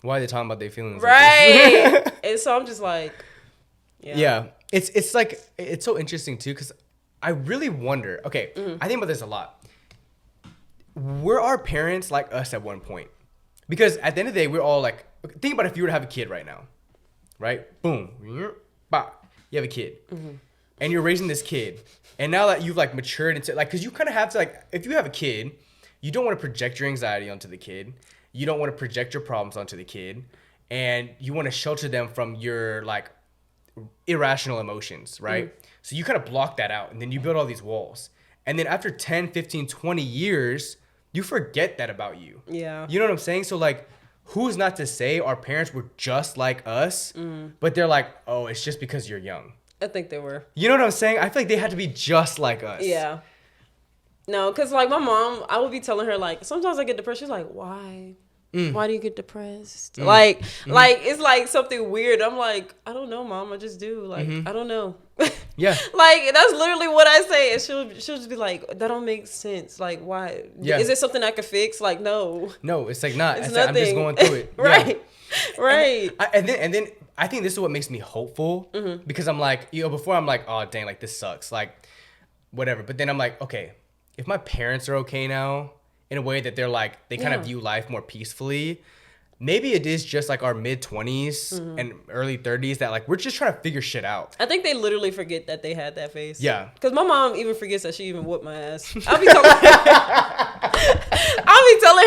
why are they talking about their feelings? Right. Like this? And so I'm just like, yeah. It's like, it's so interesting too, because I really wonder, okay, I think about this a lot. Were our parents like us at one point? Because at the end of the day, we're all like, think about if you were to have a kid right now, right? Boom, bah, you have a kid, and you're raising this kid, and now that you've like matured into like, because you kind of have to like, if you have a kid, you don't want to project your anxiety onto the kid, you don't want to project your problems onto the kid, and you want to shelter them from your like irrational emotions, right? So you kind of block that out, and then you build all these walls, and then after 10, 15, 20 years, you forget that about you. Yeah. You know what I'm saying? So like, who's not to say our parents were just like us, but they're like, oh, it's just because you're young. I think they were. You know what I'm saying? I feel like they had to be just like us. Yeah. No, because like my mom, I would be telling her like, sometimes I get depressed. She's like, why? Why do you get depressed? Like it's like something weird. I'm like, I don't know, Mom. I just do. Like, I don't know. Yeah. Like, that's literally what I say. And she'll just be like, that don't make sense. Like, why? Yeah. Is it something I could fix? Like, no. No, it's like not. It's Like, I'm just going through it. Right. Yeah. Right. And then I think this is what makes me hopeful, because I'm like, before I'm like, oh dang, like this sucks, like whatever. But then I'm like, okay, if my parents are okay now, in a way that they're like, they kind of view life more peacefully, maybe it is just like our mid-20s and early 30s that like we're just trying to figure shit out. I think they literally forget that they had that face. Yeah. Because my mom even forgets that she even whooped my ass. I'll be telling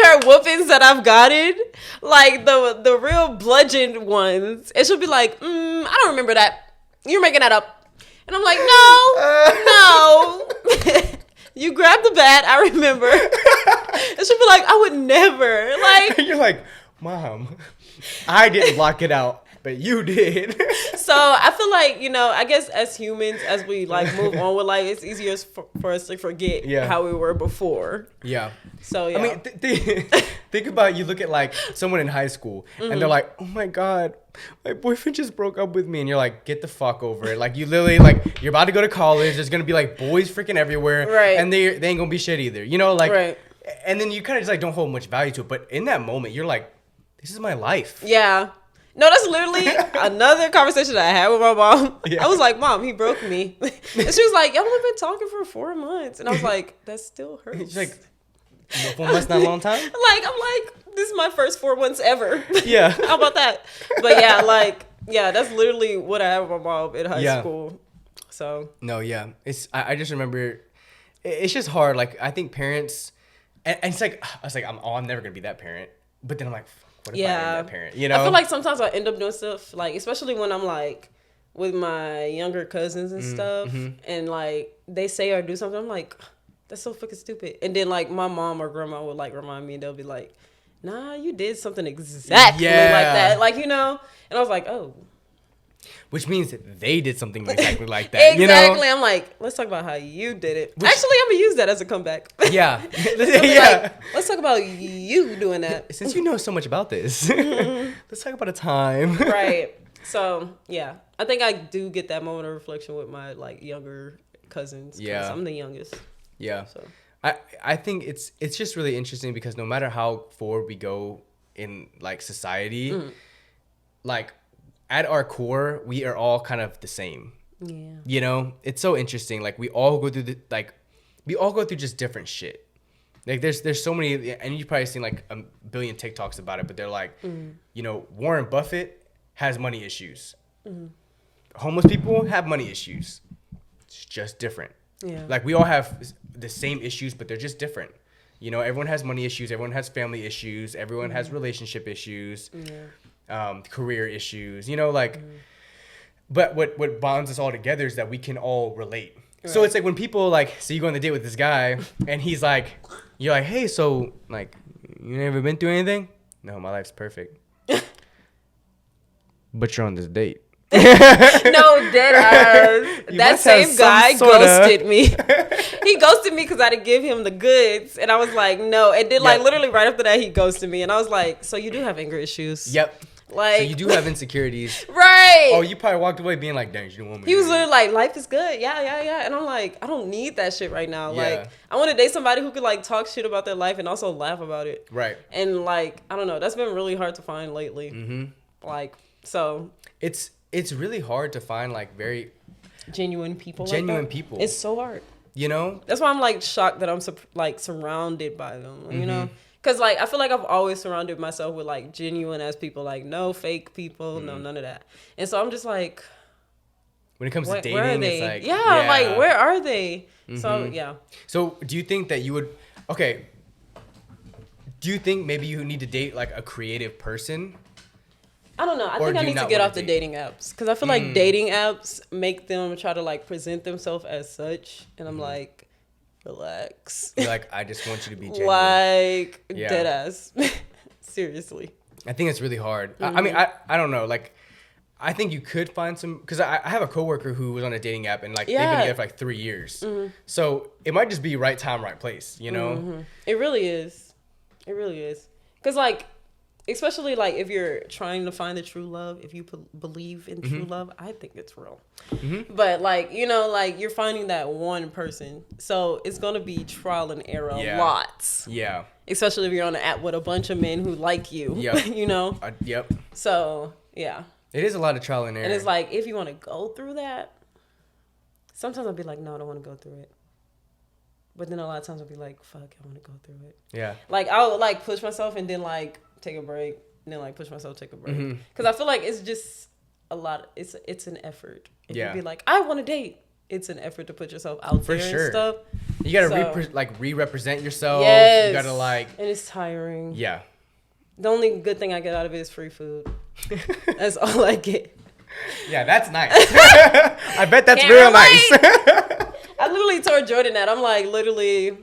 her whoopings that I've gotten, like the real bludgeoned ones. And she'll be like, I don't remember that. You're making that up. And I'm like, no. You grabbed the bat, I remember. And she'll be like, I would never. Like, you're like, Mom, I didn't block it out, but you did. So I feel like, I guess as humans, as we like move on with life, it's easier for us to forget how we were before. Yeah. So yeah. I mean, think about, you look at like someone in high school and they're like, oh my God, my boyfriend just broke up with me. And you're like, get the fuck over it. Like, you literally, like, you're about to go to college. There's going to be like boys freaking everywhere. Right. And they ain't going to be shit either. You know, like, right. And then you kind of just like don't hold much value to it. But in that moment, you're like, this is my life. Yeah. No, that's literally another conversation that I had with my mom. Yeah. I was like, Mom, he broke me. And she was like, y'all have been talking for 4 months. And I was like, that still hurts. She's like, 4 months not a long time? I'm like, this is my first 4 months ever. Yeah. How about that? But yeah, that's literally what I had with my mom in high school. So. No, yeah. I just remember, it's just hard. Like, I think parents, and it's like, I was like, I'm never going to be that parent. But then I'm like, what if I am that parent? You know? I feel like sometimes I end up doing stuff, like, especially when I'm like with my younger cousins and stuff, and like they say or do something, I'm like, that's so fucking stupid. And then like my mom or grandma would like remind me, and they'll be like, nah, you did something exactly like that. Like, And I was like, oh. Which means that they did something exactly like that. Exactly. I'm like, let's talk about how you did it. Actually, I'm going to use that as a comeback. Yeah. Like, let's talk about you doing that. Since you know so much about this, let's talk about a time. Right. So, yeah. I think I do get that moment of reflection with my, like, younger cousins. Yeah. I'm the youngest. Yeah. So I think it's just really interesting because no matter how forward we go in, like, society, like, at our core, we are all kind of the same. Yeah. It's so interesting. Like, we all go through just different shit. Like, there's so many, and you've probably seen like a billion TikToks about it, but they're like, Warren Buffett has money issues. Homeless people have money issues. It's just different. Yeah. Like, we all have the same issues, but they're just different. Everyone has money issues. Everyone has family issues. Everyone has relationship issues. Career issues, but what bonds us all together is that we can all relate. Right. So it's like when people like, so you go on the date with this guy and he's like, you're like, hey, so like, you never been through anything? No, my life's perfect. But you're on this date. No, dead ass. That same guy ghosted me. He ghosted me because I didn't give him the goods, and I was like, no. And then like literally right after that, he ghosted me, and I was like, so you do have anger issues? Yep. Like, so you do have insecurities. right? Oh, you probably walked away being like, dang, you don't want me. He was literally like, life is good. Yeah. And I'm like, I don't need that shit right now. Yeah. Like, I want to date somebody who could like talk shit about their life and also laugh about it. Right. And like, I don't know. That's been really hard to find lately. Mm-hmm. Like, so. It's really hard to find like very genuine people. Genuine like that. people. It's so hard. You know? That's why I'm like shocked that I'm like surrounded by them, you know? Because like I feel like I've always surrounded myself with like genuine ass people, like no fake people, no none of that. And so I'm just like, when it comes to dating, where are they? it's like, yeah, like where are they? So yeah. So do you think that you would? Okay. Do you think maybe you need to date like a creative person? I don't know. I think I need to get off the dating apps because I feel like dating apps make them try to like present themselves as such, and I'm like, relax. You're like, I just want you to be genuine. Like dead ass. Seriously. I think it's really hard. I mean, I don't know. Like, I think you could find some because I have a coworker who was on a dating app and like they've been together for like 3 years. So it might just be right time, right place. You know? It really is. It really is. Because like. Especially like if you're trying to find the true love, if you believe in true love, I think it's real. But like, you know, like you're finding that one person. So it's going to be trial and error lots. Yeah. Especially if you're on an app with a bunch of men who like you, you know? Yep. So, yeah. It is a lot of trial and error. And it's like, if you want to go through that, sometimes I'll be like, no, I don't want to go through it. But then a lot of times I'll be like, fuck, I want to go through it. Yeah. Like, I'll like push myself and then like, take a break and then like push myself take a break because I feel like it's just a lot it's an effort if you be like I want to date, it's an effort to put yourself out there and stuff. You gotta re-represent yourself. Yes. You gotta like, and it's tiring. Yeah. The only good thing I get out of it is free food. That's all I get. Yeah, that's nice. I bet that's real nice. I literally told Jordan that I'm like literally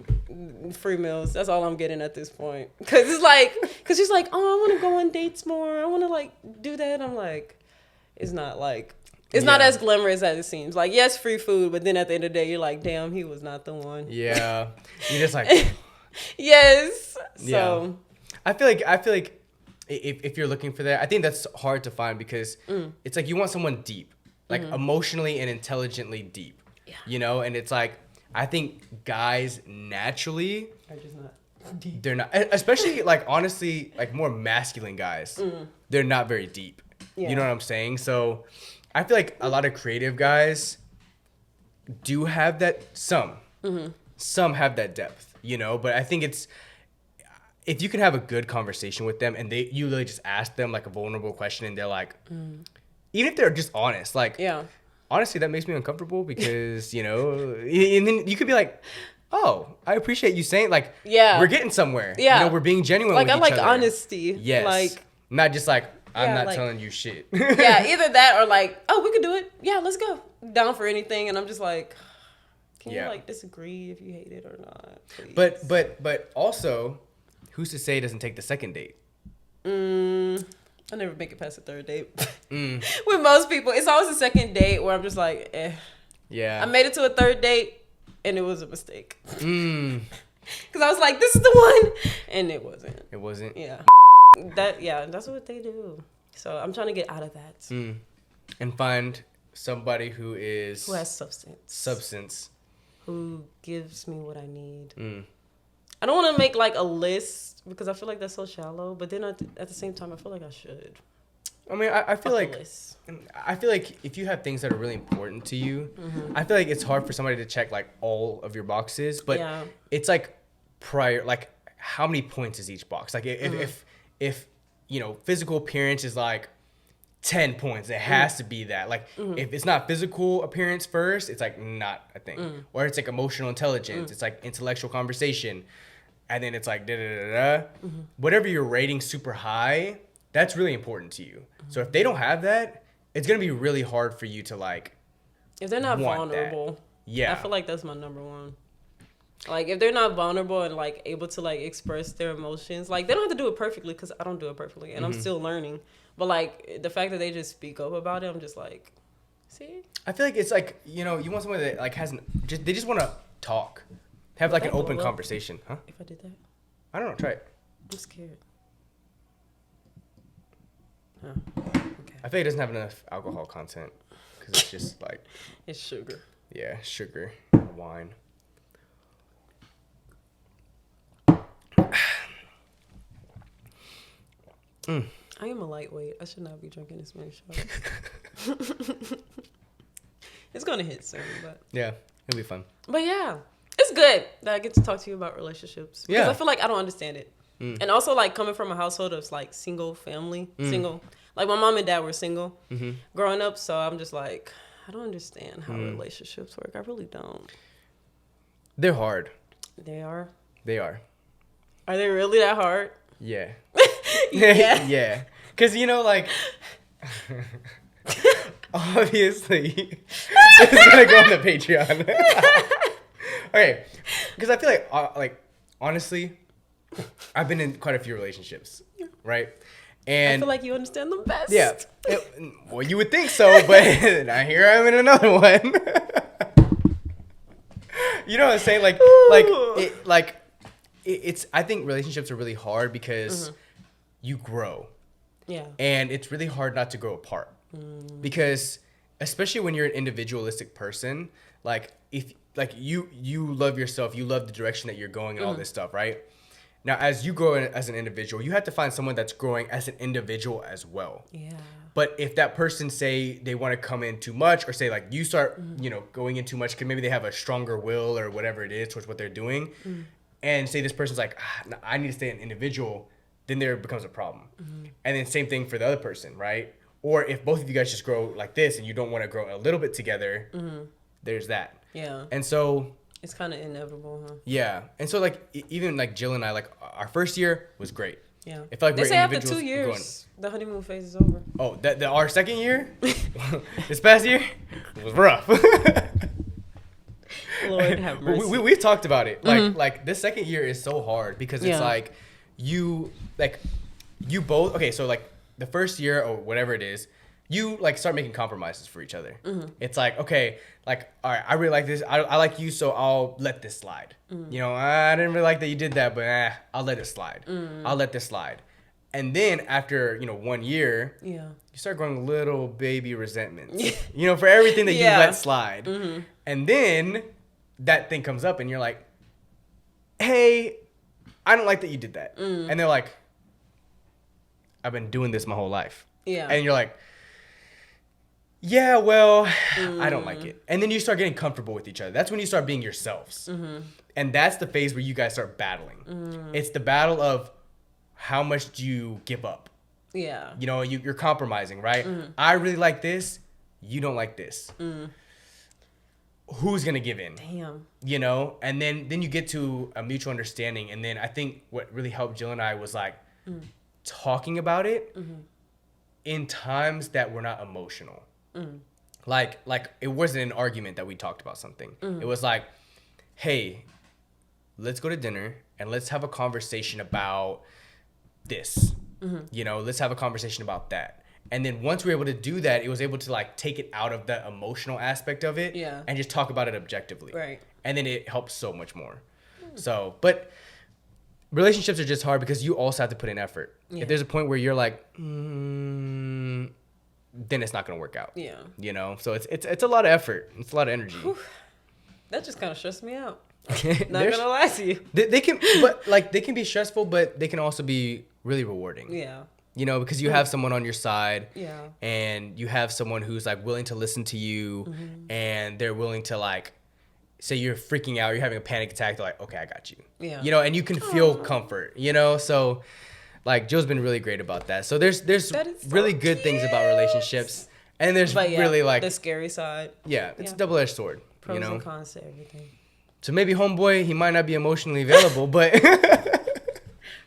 free meals. That's all I'm getting at this point. Cause it's like, cause she's like, oh, I want to go on dates more. I want to like do that. I'm like, it's not like, it's not as glamorous as it seems. Like, yes, free food, but then at the end of the day, you're like, damn, he was not the one. Yeah, you're just like, yes. So yeah. I feel like if you're looking for that, I think that's hard to find because it's like you want someone deep, like emotionally and intelligently deep. Yeah. You know, and it's like. I think guys naturally are just not deep. They're not, especially like honestly, like more masculine guys. They're not very deep. Yeah. You know what I'm saying? So I feel like a lot of creative guys do have that. Some have that depth, you know. But I think it's if you can have a good conversation with them and you really just ask them like a vulnerable question and they're like, even if they're just honest, like honestly, that makes me uncomfortable because, you know, and then you could be like, oh, I appreciate you saying, like, we're getting somewhere. Yeah. You know, we're being genuine with each other. Like, I like honesty. Yes. Like, not just like, I'm not telling you shit. Yeah, either that or like, oh, we could do it. Yeah, let's go. Down for anything. And I'm just like, can you like disagree if you hate it or not? Please? But also, who's to say it doesn't take the second date? I never make it past the third date. With most people, it's always the second date where I'm just like, eh. Yeah. I made it to a third date, and it was a mistake. Because I was like, this is the one, and it wasn't. It wasn't? Yeah. That's what they do. So I'm trying to get out of that. And find somebody who has substance. Who gives me what I need. I don't want to make like a list because I feel like that's so shallow. But then at the same time, I feel like I should. I mean, I feel like if you have things that are really important to you, I feel like it's hard for somebody to check like all of your boxes. But it's like like how many points is each box? Like if you know physical appearance is like 10 points, it has to be that. Like if it's not physical appearance first, it's like not a thing. Or it's like emotional intelligence. It's like intellectual conversation. And then it's like whatever you're rating super high, that's really important to you. So if they don't have that, it's gonna be really hard for you to like. If they're not vulnerable, I feel like that's my number one. Like if they're not vulnerable and like able to like express their emotions, like they don't have to do it perfectly because I don't do it perfectly and I'm still learning. But like the fact that they just speak up about it, I'm just like, see. I feel like it's like you know you want someone that like they just want to talk. Have like an open conversation, huh? If I did that, I don't know. Try it. I'm scared. Okay. I feel like it doesn't have enough alcohol content because it's just like It's sugar. yeah, sugar, wine. I am a lightweight. I should not be drinking this many shots. It's gonna hit soon, but Yeah, it'll be fun. But yeah, it's good that I get to talk to you about relationships because Yeah. I feel like I don't understand it, and also like coming from a household of like single family, single. Like my mom and dad were single growing up, so I'm just like I don't understand how relationships work. I really don't. They're hard. They are. They are. Are they really that hard? Yeah. Yeah. Yeah. Because, you know, like, obviously, this is going to go on the Patreon. Okay. Because I feel like, honestly, I've been in quite a few relationships, right? I And feel like you understand them best. yeah. Well, you would think so, but now here I am in another one. You know what I'm saying? It's. I think relationships are really hard because you grow, Yeah. and it's really hard not to grow apart. Because especially when you're an individualistic person, like if like you love yourself, you love the direction that you're going and all this stuff, right? Now, as you grow as an individual, you have to find someone that's growing as an individual as well. Yeah. But if that person say they want to come in too much, or say like you start, going in too much, because maybe they have a stronger will or whatever it is towards what they're doing, and say this person's like, no, I need to stay an individual, then there becomes a problem. And then same thing for the other person, right? Or if both of you guys just grow like this and you don't want to grow a little bit together, there's that. Yeah. And so It's kind of inevitable, huh? yeah, and so like even like Jill and I, like our first year was great. Yeah. It felt like They we're say after individuals 2 going. years, the honeymoon phase is over. Oh, our second year, this past year, was rough. Lord have mercy. We've talked about it. Like this second year is so hard because it's Yeah. like you both. Okay, so like the first year or whatever it is, you like start making compromises for each other. It's like, okay, like, all right, I really like this. I like you, so I'll let this slide. I didn't really like that you did that, but I'll let it slide. I'll let this slide. And then after 1 year, Yeah. you start growing little baby resentments. For everything that Yeah. you let slide. And then that thing comes up and you're like, hey, I don't like that you did that. And they're like, I've been doing this my whole life. Yeah. And you're like, yeah, well, I don't like it. And then you start getting comfortable with each other. That's when you start being yourselves. And that's the phase where you guys start battling. It's the battle of how much do you give up? Yeah. You're compromising, right? I really like this. You don't like this. Who's going to give in? Damn. And then you get to a mutual understanding. And then I think what really helped Jill and I was like talking about it in times that were not emotional. Like it wasn't an argument that we talked about something. It was like, hey, let's go to dinner and let's have a conversation about this. Let's have a conversation about that. And then once we were able to do that, it was able to like take it out of the emotional aspect of it and just talk about it objectively. Right. And then it helps so much more. So, but relationships are just hard because you also have to put in effort. Yeah. If there's a point where you're like, then it's not going to work out. Yeah. So it's a lot of effort. It's a lot of energy. That just kind of stressed me out. Not There's- gonna lie to you. They can, but like they can be stressful, but they can also be really rewarding. Yeah. Because you have someone on your side. Yeah. And you have someone who's like willing to listen to you, and they're willing to like, say you're freaking out, you're having a panic attack. They're like, okay, I got you. Yeah. And you can feel comfort. So. Like Jill's been really great about that. So there's That is so really good things about relationships, and there's really like the scary side. it's a double-edged sword. Pros and cons to everything. So maybe homeboy, he might not be emotionally available, but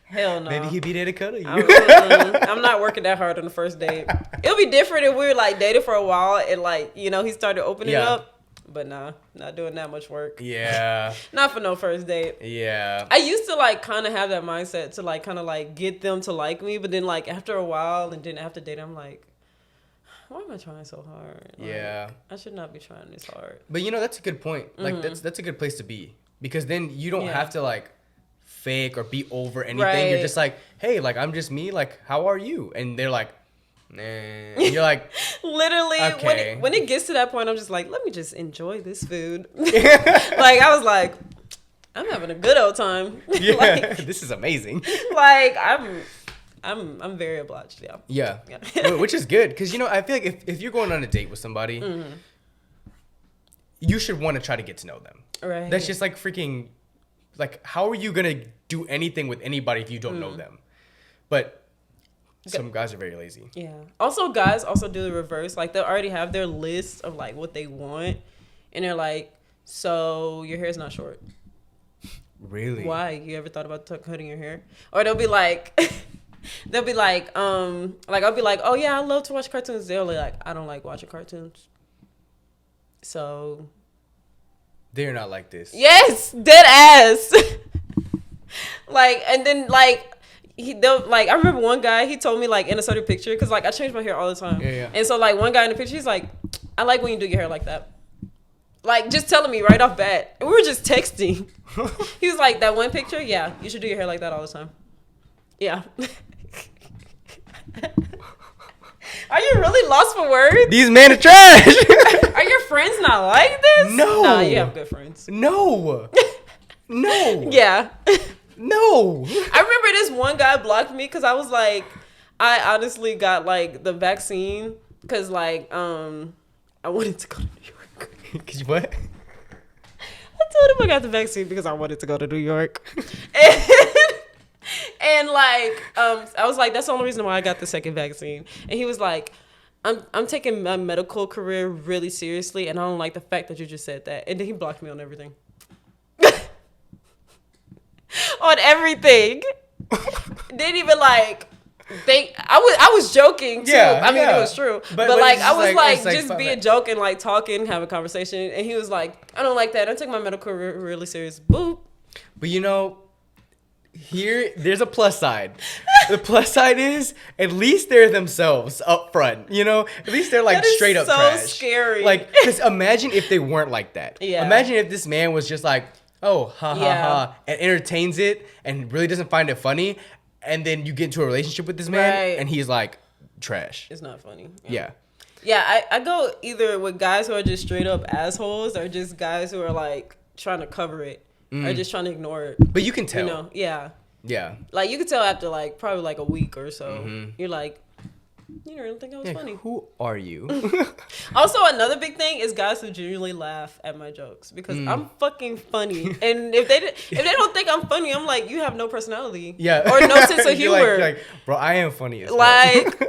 Hell no. maybe he'd be there to cuddle you. I'm not working that hard on the first date. It'll be different if we were like dated for a while and like he started opening up. But nah, not doing that much work. Yeah. Not for no first date. Yeah. I used to like kind of have that mindset to like kind of like get them to like me, but then like after a while and then after date, I'm like, why am I trying so hard? Like, Yeah. I should not be trying this hard. But that's a good point. Like that's a good place to be, because then you don't have to like fake or be over anything. Right. You're just like, hey, like I'm just me. Like, how are you? And they're like, And you're like, literally, okay. when it gets to that point, I'm just like, let me just enjoy this food. Like, I was like, I'm having a good old time. Yeah, like, this is amazing. Like, I'm very obliged. Yeah. Which is good because I feel like if you're going on a date with somebody, you should want to try to get to know them. Right. That's just like freaking, like, how are you gonna do anything with anybody if you don't know them? But some guys are very lazy. Yeah. Also, guys also do the reverse. Like, they'll already have their list of like what they want, and they're like, "So your hair's not short." Really? Why? You ever thought about cutting your hair? Or they'll be like, I'll be like, "Oh yeah, I love to watch cartoons." They'll be like, "I don't like watching cartoons." So. They're not like this. Yes, dead ass. Like, and then like. I remember one guy, he told me like in a certain picture, because like I change my hair all the time. Yeah. And so like one guy in the picture, he's like, I like when you do your hair like that. Like, just telling me right off bat. And we were just texting. He was like, that one picture, yeah, you should do your hair like that all the time. Yeah. Are you really lost for words? These men are trash. Are your friends not like this? No. Nah, you have good friends. No. No. Yeah. No. I remember this one guy blocked me because I was like, I honestly got like the vaccine because like I wanted to go to New York. Cause what? I told him I got the vaccine because I wanted to go to New York. And like I was like, that's the only reason why I got the second vaccine. And he was like, I'm taking my medical career really seriously, and I don't like the fact that you just said that. And then he blocked me on everything. On everything. Didn't even like think I was joking too. Yeah, I mean, yeah. it was true. But like I was like it's like just fun, being like- joking, like talking, having a conversation. And he was like, I don't like that. I took my medical career really serious. Boop. But there's a plus side. The plus side is at least they're themselves up front. At least they're like That is straight up so trash. scary. Like, because imagine if they weren't like that. Yeah. Imagine if this man was just like, oh, ha ha Yeah. ha, and entertains it and really doesn't find it funny, and then you get into a relationship with this man Right. and he's like trash. It's not funny. Yeah. Yeah, I go either with guys who are just straight up assholes or just guys who are like trying to cover it or just trying to ignore it. But you can tell. Yeah. Yeah. Like, you could tell after like probably like a week or so. Mm-hmm. You're like, you don't think I was funny. Who are you? Also, another big thing is guys who genuinely laugh at my jokes because I'm fucking funny. And if they don't think I'm funny, I'm like, you have no personality. Yeah. Or no sense of humor. You're like, bro, I am funny as Like, well.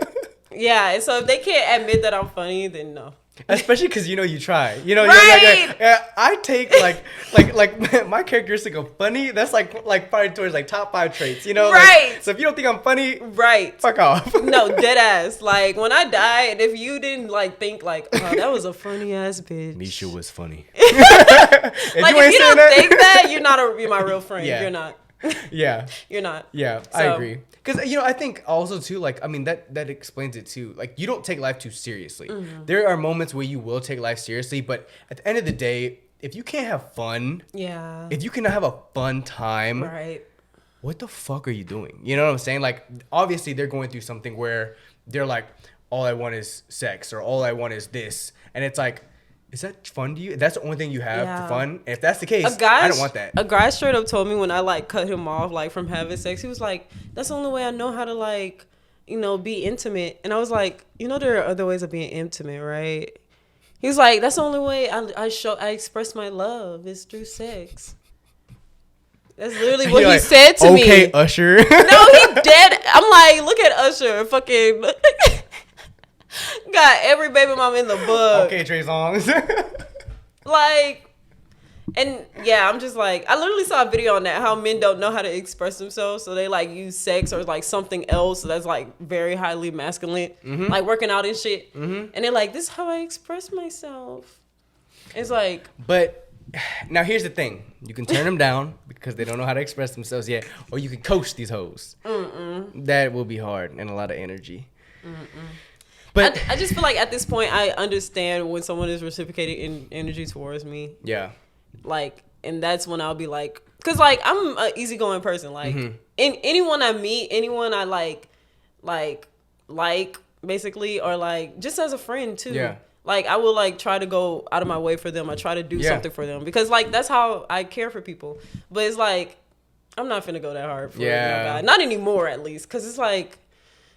yeah. And so if they can't admit that I'm funny, then no. Especially because you try. Right. I take like my characteristic of funny. That's like probably towards like top 5 traits. Right. Like, so if you don't think I'm funny, Right. fuck off. No, dead ass. Like, when I die, and if you didn't like think like, oh, that was a funny ass bitch. Misha was funny. Like, if you don't think that, you're my real friend. Yeah. You're not. Yeah. You're not. Yeah, I So- agree. Because, I think also, too, like, I mean, that explains it, too. Like, you don't take life too seriously. There are moments where you will take life seriously, but at the end of the day, if you can't have fun, Yeah. if you cannot have a fun time, Right. what the fuck are you doing? You know what I'm saying? Like, obviously, they're going through something where they're like, all I want is sex, or all I want is this. And it's like, is that fun to you? That's the only thing you have Yeah. for fun? And if that's the case, A guy, I don't want that. A guy straight up told me when I like cut him off like from having sex, he was like, that's the only way I know how to like, be intimate. And I was like, there are other ways of being intimate, right? He was like, that's the only way I express my love is through sex. That's literally what You're he like, said to me. Okay, Usher. No, he dead. I'm like, look at Usher, fucking got every baby mama in the book. Okay, Trey Songz. Like, and yeah, I'm just like, I literally saw a video on that, how men don't know how to express themselves. So they like use sex or like something else that's like very highly masculine, like working out and shit. And they're like, this is how I express myself. It's like, But now here's the thing. You can turn them down because they don't know how to express themselves yet, or you can coach these hoes. That will be hard and a lot of energy. But I just feel like at this point, I understand when someone is reciprocating in energy towards me. yeah. Like, and that's when I'll be like, cause like I'm an easygoing person. Like, anyone I meet, anyone I like, basically, or like just as a friend too. Yeah. Like I will like try to go out of my way for them. I try to do something for them because like that's how I care for people. But it's like I'm not finna go that hard for no guy. Not anymore, at least, because it's like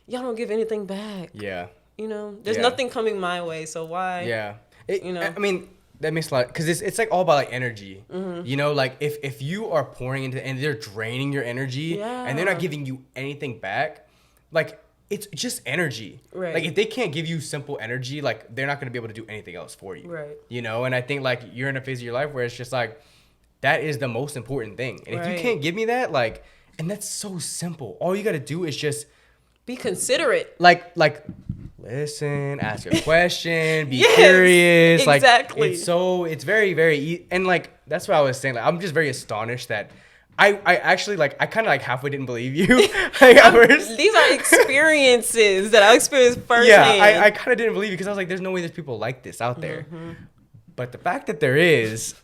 y'all don't give anything back. Yeah. You know, there's nothing coming my way, so why? Yeah. You know, I mean, that makes a lot, because it's like all about like energy. You know, like if you are pouring into and they're draining your energy and they're not giving you anything back, like it's just energy. Right. Like if they can't give you simple energy, like they're not going to be able to do anything else for you. Right. You know, and I think like you're in a phase of your life where it's just like that is the most important thing. And if you can't give me that, like, and that's so simple. All you got to do is just be considerate. Like listen, ask a question, be curious. Exactly. Like it's very, very and like that's what I was saying. Like I'm just very astonished that I actually like I kind of like halfway didn't believe you. Like at first. These are experiences that I experienced firsthand. Yeah, I kind of didn't believe it because I was like, there's no way there's people like this out there. But the fact that there is.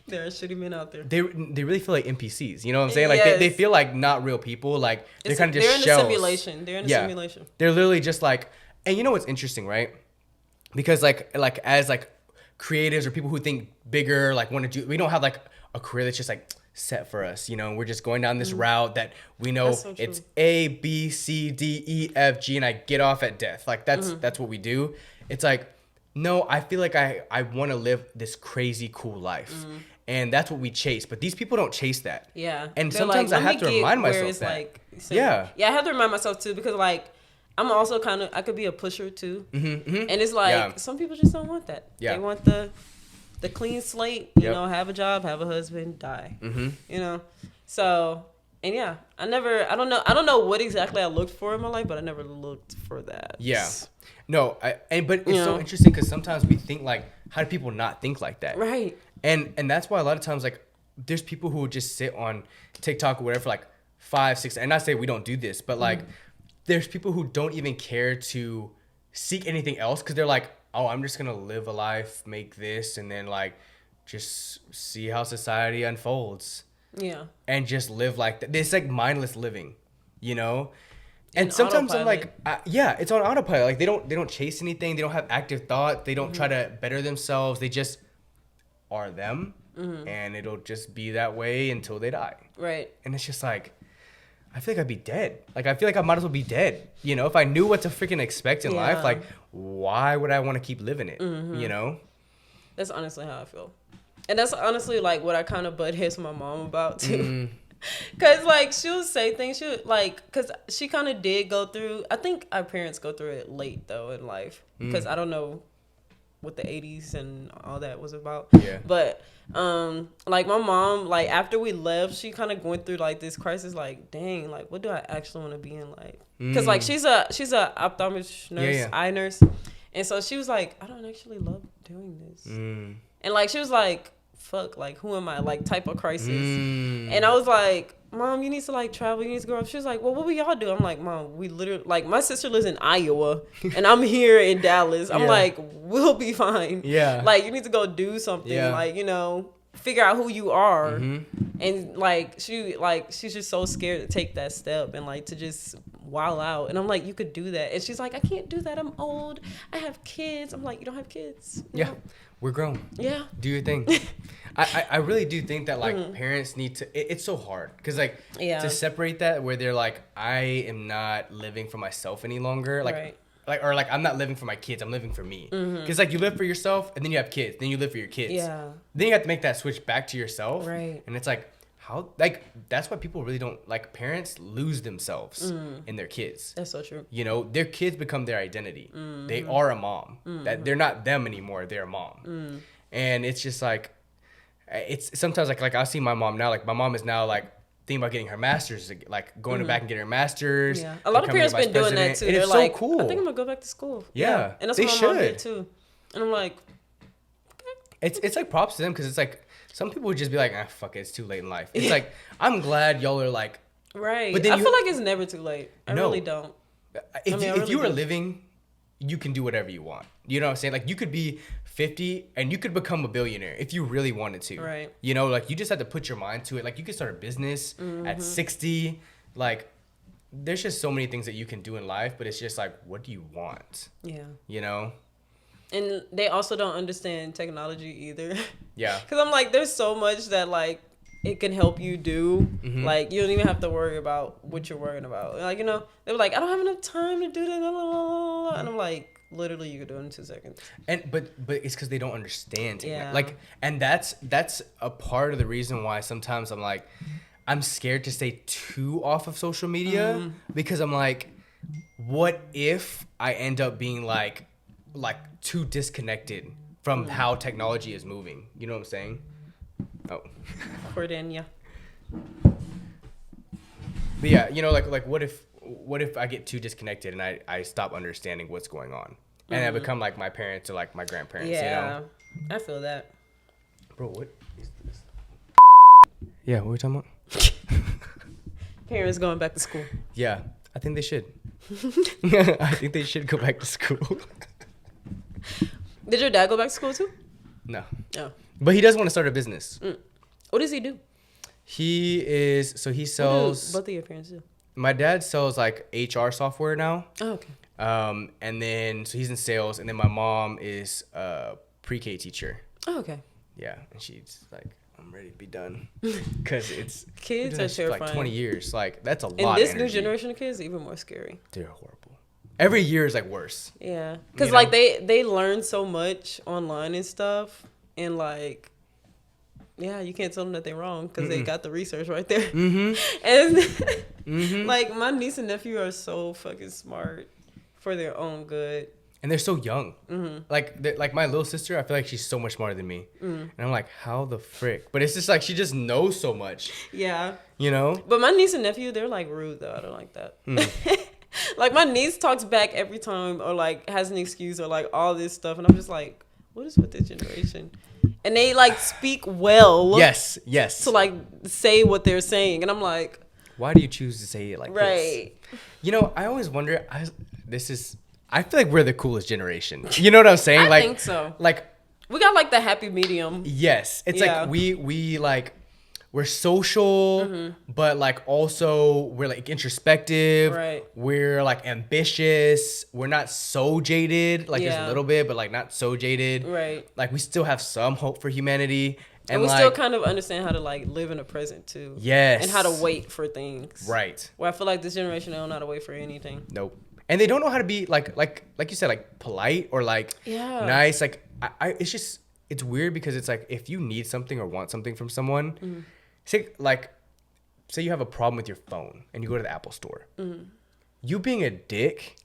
There are shitty men out there. They really feel like NPCs. You know what I'm saying? Like they feel like not real people. Like they're kind of just shells. They're in a simulation. They're literally just like, and you know what's interesting, right? Because like as like creatives or people who think bigger, like want to do, we don't have like a career that's just like set for us. You know, we're just going down this route that we know it's A, B, C, D, E, F, G, and I get off at death. Like that's what we do. It's like, no, I feel like I want to live this crazy cool life. And that's what we chase. But these people don't chase that. Yeah. And sometimes I have to remind myself that. Like, yeah, I have to remind myself too, because like I'm also kind of, I could be a pusher too. And it's like some people just don't want that. They want the clean slate, you know, have a job, have a husband, die. You know? So, and yeah, I don't know what exactly I looked for in my life, but I never looked for that. Yeah. No, but it's so interesting because sometimes we think like, how do people not think like that? Right. And that's why a lot of times like there's people who just sit on TikTok or whatever for like 5, 6, and not say we don't do this, but like there's people who don't even care to seek anything else because they're like, oh, I'm just gonna live a life, make this, and then like just see how society unfolds. Yeah. And just live like that. It's like mindless living, you know? And sometimes autopilot. I'm like, it's on autopilot. Like they don't chase anything. They don't have active thought. They don't try to better themselves. They just are them, and it'll just be that way until they die. Right. And it's just like, I feel like I'd be dead. Like I feel like I might as well be dead. You know, if I knew what to freaking expect in life, like why would I want to keep living it? You know. That's honestly how I feel, and that's honestly like what I kind of butt heads with my mom about too. Cause like she'll say things, cause she kind of did go through. I think our parents go through it late though in life, cause I don't know what the 80s and all that was about. Yeah. But like my mom, like after we left, she kind of going through like this crisis. Like, dang, like what do I actually want to be in life? Cause like she's a optometrist nurse, eye nurse, and so she was like, I don't actually love doing this, and like she was like, fuck, like who am I, like type of crisis. And I was like, Mom, you need to like travel, you need to grow up. She was like, well, what will y'all do? I'm like, Mom, we literally, like my sister lives in Iowa and I'm here in Dallas. I'm like, we'll be fine. Yeah. Like you need to go do something, like, you know, figure out who you are. And like she's just so scared to take that step and like to just wild out. And I'm like, you could do that. And she's like, I can't do that, I'm old, I have kids. I'm like, you don't have kids. Yeah. We're grown. Yeah. Do your thing. I really do think that like parents need to, it's so hard because like to separate that where they're like, I am not living for myself any longer. Like, or like I'm not living for my kids, I'm living for me. Because like you live for yourself and then you have kids, then you live for your kids. Yeah. Then you have to make that switch back to yourself. Right. And it's like, how, like that's why people really don't, like parents lose themselves in their kids. That's so true. You know, their kids become their identity. They are a mom. That they're not them anymore, they're a mom. And it's just like, it's sometimes like I see my mom now, like my mom is now like thinking about getting her master's, like going back and getting her master's. Yeah. A lot of parents been doing that too. And they're it's like, so cool. I think I'm gonna go back to school. Yeah. And that's what my mom did too. And I'm like, okay. It's like props to them because it's like, some people would just be like, fuck it, it's too late in life. It's like, I'm glad y'all are like... Right. But then I feel like it's never too late. I really don't. If you are living, you can do whatever you want. You know what I'm saying? Like, you could be 50 and you could become a billionaire if you really wanted to. Right. You know, like, you just have to put your mind to it. Like, you could start a business at 60. Like, there's just so many things that you can do in life, but it's just like, what do you want? Yeah. You know? And they also don't understand technology either. Yeah. Because I'm like, there's so much that like it can help you do. Mm-hmm. Like, you don't even have to worry about what you're worrying about. Like, you know, they were like, I don't have enough time to do that. And I'm like, literally, you could do it in 2 seconds. And but it's because they don't understand. Yeah. Like, and that's a part of the reason why sometimes I'm like, I'm scared to stay too off of social media because I'm like, what if I end up being like too disconnected from how technology is moving? You know what I'm saying? Oh. Cordania. But yeah, you know, like what if I get too disconnected and I stop understanding what's going on and I become like my parents or like my grandparents, Yeah, you know? I feel that. Bro, what is this? Yeah, what were we talking about? Parents going back to school. Yeah, I think they should. I think they should go back to school. Did your dad go back to school too? No. Oh. But he does want to start a business. What does he do? He sells. Both of your parents do. My dad sells like HR software now. Oh, okay. And then so he's in sales, and then my mom is a pre-K teacher. Oh, okay. Yeah, and she's like, I'm ready to be done because it's Kids been are doing this for like terrifying. 20 years. Like that's a And lot. this of new energy. generation of kids are even more scary. They're horrible. Every year is like worse. Yeah, because You like know? they learn so much online and stuff, and like, yeah, you can't tell them that they're wrong because they got the research right there. And like my niece and nephew are so fucking smart for their own good. And they're so young. Like my little sister, I feel like she's so much smarter than me. And I'm like, how the frick? But it's just like she just knows so much. Yeah, You know? but my niece and nephew, they're like rude though. I don't like that. Like my niece talks back every time, or like has an excuse, or like all this stuff, and I'm just like, what is with this generation? And they like speak well. Yes. To like say what they're saying, and I'm like, Why do you choose to say it like this? right. You know, I always wonder. I feel like we're the coolest generation. You know what I'm saying? I like, think so. Like, We got like the happy medium. yes, it's Yeah. like we like we're social, but like also we're like introspective. Right. We're like ambitious. We're not so jaded. Like there's Yeah. a little bit, but like not so jaded. Right. Like we still have some hope for humanity. And we like, still kind of understand how to like live in the present too. Yes. And how to wait for things. Right. Where I feel like this generation, they don't know how to wait for anything. Nope. And they don't know how to be like you said, like polite or like Yeah. nice. Like it's just, it's weird because it's like if you need something or want something from someone, say you have a problem with your phone and you go to the Apple store, you being a dick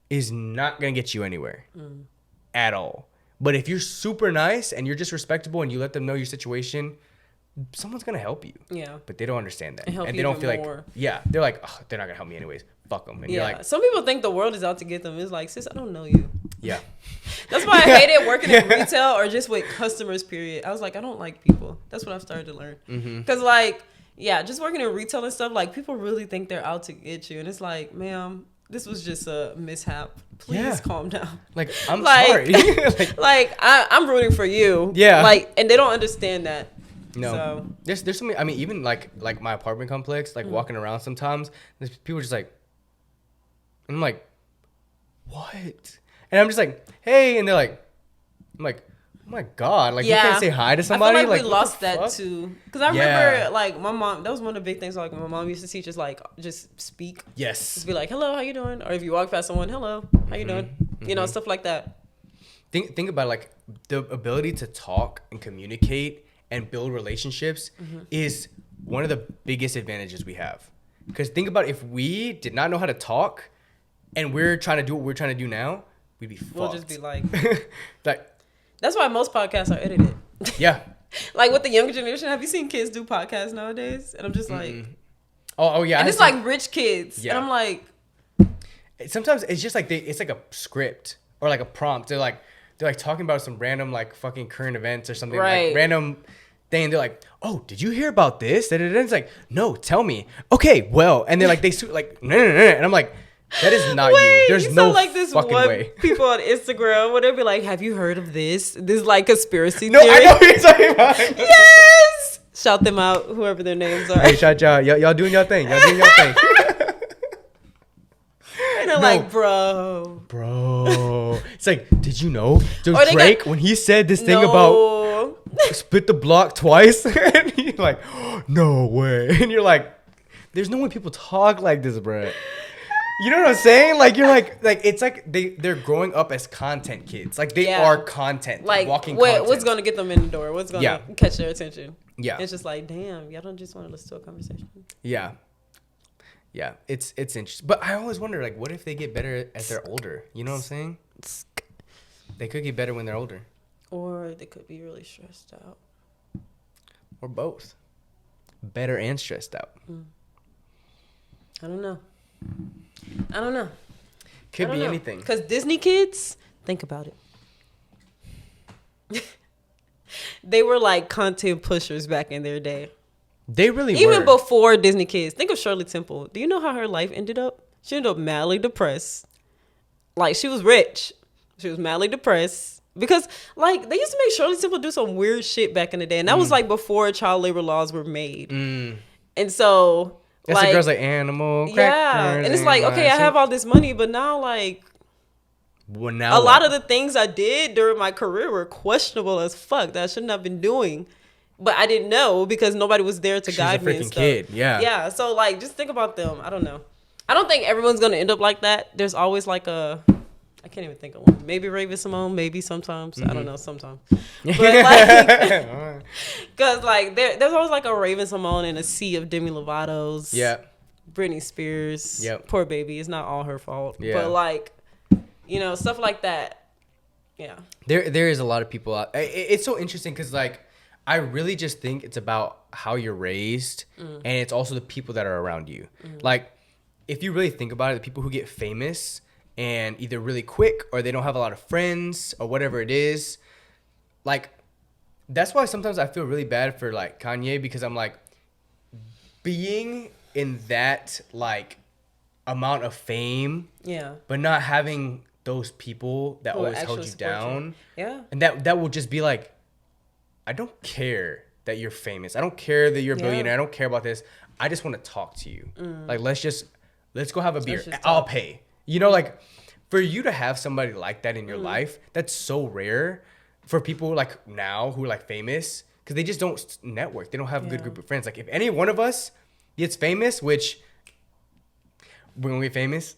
is not gonna get you anywhere at all. But if you're super nice and you're just respectable and you let them know your situation, someone's gonna help you. Yeah. But they don't understand that, And help they you don't even feel more. like, yeah, they're like, oh, they're not gonna help me anyways. Fuck them. And Yeah. you're like, Some people think the world is out to get them. It's like, sis, I don't know you. yeah. That's why I hated working in retail or just with customers, period. I was like, I don't like people. That's what I've started to learn. Because, like, yeah, just working in retail and stuff, like, people really think they're out to get you. And it's like, ma'am, this was just a mishap. Please calm down. Like, I'm Like- sorry. Like, I'm rooting for you. Yeah. Like, and they don't understand that. no. So, There's so many, I mean, even like my apartment complex, like walking around sometimes, there's people just like, and I'm like, what? And I'm just like, hey, and they're like, I'm like, oh my God, like you can't say hi to somebody. I feel like we what lost the that fuck? too. Because I remember, like, my mom, that was one of the big things, like, my mom used to teach us, like, just speak. Yes. Just be like, hello, how you doing? Or if you walk past someone, hello, how you doing? You know, stuff like that. Think about like the ability to talk and communicate and build relationships is one of the biggest advantages we have. Because think about if we did not know how to talk and we're trying to do what we're trying to do now, we'd be fucked. We'll just be like, like, that's why most podcasts are edited. yeah. Like with the younger generation, have you seen kids do podcasts nowadays? And I'm just like, Oh yeah. and it's like rich kids. Yeah. And I'm like, sometimes it's just like it's like a script or like a prompt. They're like talking about some random like fucking current events or something, Right. like random thing. And they're like, oh, did you hear about this? And it's like, no, tell me. Okay, well, and they're like, like, no, and I'm like, that is not you. There's you no sound like this fucking one way. people on Instagram where they'll be like, have you heard of this? This like conspiracy No, theory. I know what you're talking about. Yes! Shout them out, whoever their names are. Hey, shout y'all. Y'all doing y'all thing. Y'all doing y'all thing. They're like, bro. It's like, did you know? So Or they Drake, got- when he said this thing about split the block twice, and you're like, no way. And you're like, there's no way people talk like this, bro. You know what I'm saying? Like, you're like it's like they're growing up as content kids. Like, they are content. Like, walking content. what's going to get them in the door? What's going to catch their attention? Yeah. It's just like, damn, y'all don't just want to listen to a conversation. Yeah. Yeah, it's interesting. But I always wonder, like, what if they get better as they're older? You know what I'm saying? They could get better when they're older. Or they could be really stressed out. Or both. Better and stressed out. I don't know. Could be anything. Because Disney kids, think about it. They were like content pushers back in their day. They really were. Even before Disney kids. Think of Shirley Temple. Do you know how her life ended up? She ended up madly depressed. Like, she was rich. She was madly depressed. Because, like, they used to make Shirley Temple do some weird shit back in the day. And that was, like, before child labor laws were made. And so... That's like, the girls like animal. Yeah. And it's like, okay, I have all this money, but now, like... Well, now a lot of the things I did during my career were questionable as fuck that I shouldn't have been doing. But I didn't know because nobody was there to guide me and stuff. Kid. Yeah. Yeah. So, like, just think about them. I don't know. I don't think everyone's going to end up like that. There's always like I can't even think of one. Maybe Raven Simone, maybe sometimes. I don't know, sometimes. But like, because like there's always like a Raven Simone in a sea of Demi Lovato's. Yeah. Britney Spears. Yep. Poor baby. It's not all her fault. Yeah. But like, you know, stuff like that. Yeah. There is a lot of people out. It's so interesting because like I really just think it's about how you're raised, and it's also the people that are around you. Like, if you really think about it, the people who get famous and either really quick or they don't have a lot of friends or whatever it is, like, that's why sometimes I feel really bad for like Kanye, because I'm like, being in that like amount of fame, but not having those people that always held you down, and that will just be like, I don't care that you're famous. I don't care that you're a billionaire. I don't care about this. I just want to talk to you. Like, let's go have a beer. I'll pay. You know, like, for you to have somebody like that in your life, that's so rare for people like now who are like famous, because they just don't network. They don't have a good group of friends. Like, if any one of us gets famous, which we're gonna get famous,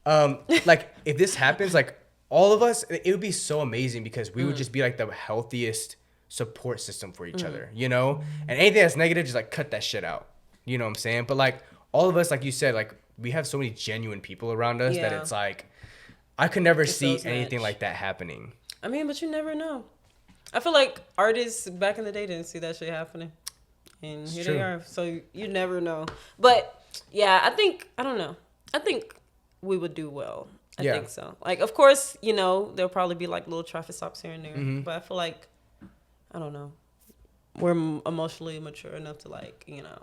like, if this happens, like, all of us, it would be so amazing, because we would just be like the healthiest support system for each other, you know? And anything that's negative, just like cut that shit out. You know what I'm saying? But like, all of us, like you said, like, we have so many genuine people around us that it's like, I could never see anything like that happening. I mean, but you never know. I feel like artists back in the day didn't see that shit happening, and here they are. So you never know. But yeah, I don't know. I think we would do well. I think so. Like, of course, you know, there'll probably be like little traffic stops here and there, but I feel like, I don't know, we're emotionally mature enough to, like, you know,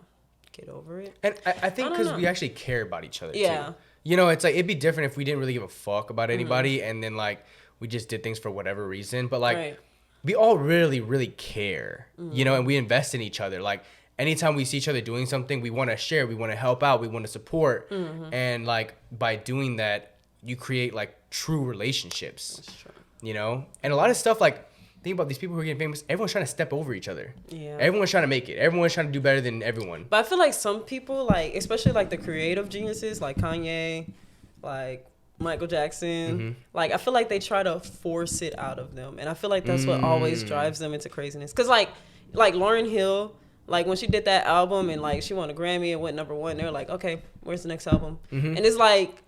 get over it. And I think because we actually care about each other too. You know, it's like, it'd be different if we didn't really give a fuck about anybody, and then like we just did things for whatever reason. But like, we all really, really care, you know, and we invest in each other. Like, anytime we see each other doing something, we want to share, we want to help out, we want to support. And like, by doing that, you create like true relationships. That's true. You know? And a lot of stuff, like, think about these people who are getting famous, everyone's trying to step over each other. Yeah. Everyone's trying to make it. Everyone's trying to do better than everyone. But I feel like some people, like, especially like the creative geniuses, like Kanye, like Michael Jackson, like, I feel like they try to force it out of them. And I feel like that's what always drives them into craziness. Because like Lauryn Hill, like, when she did that album and like she won a Grammy and went #1, they were like, okay, where's the next album? And it's like,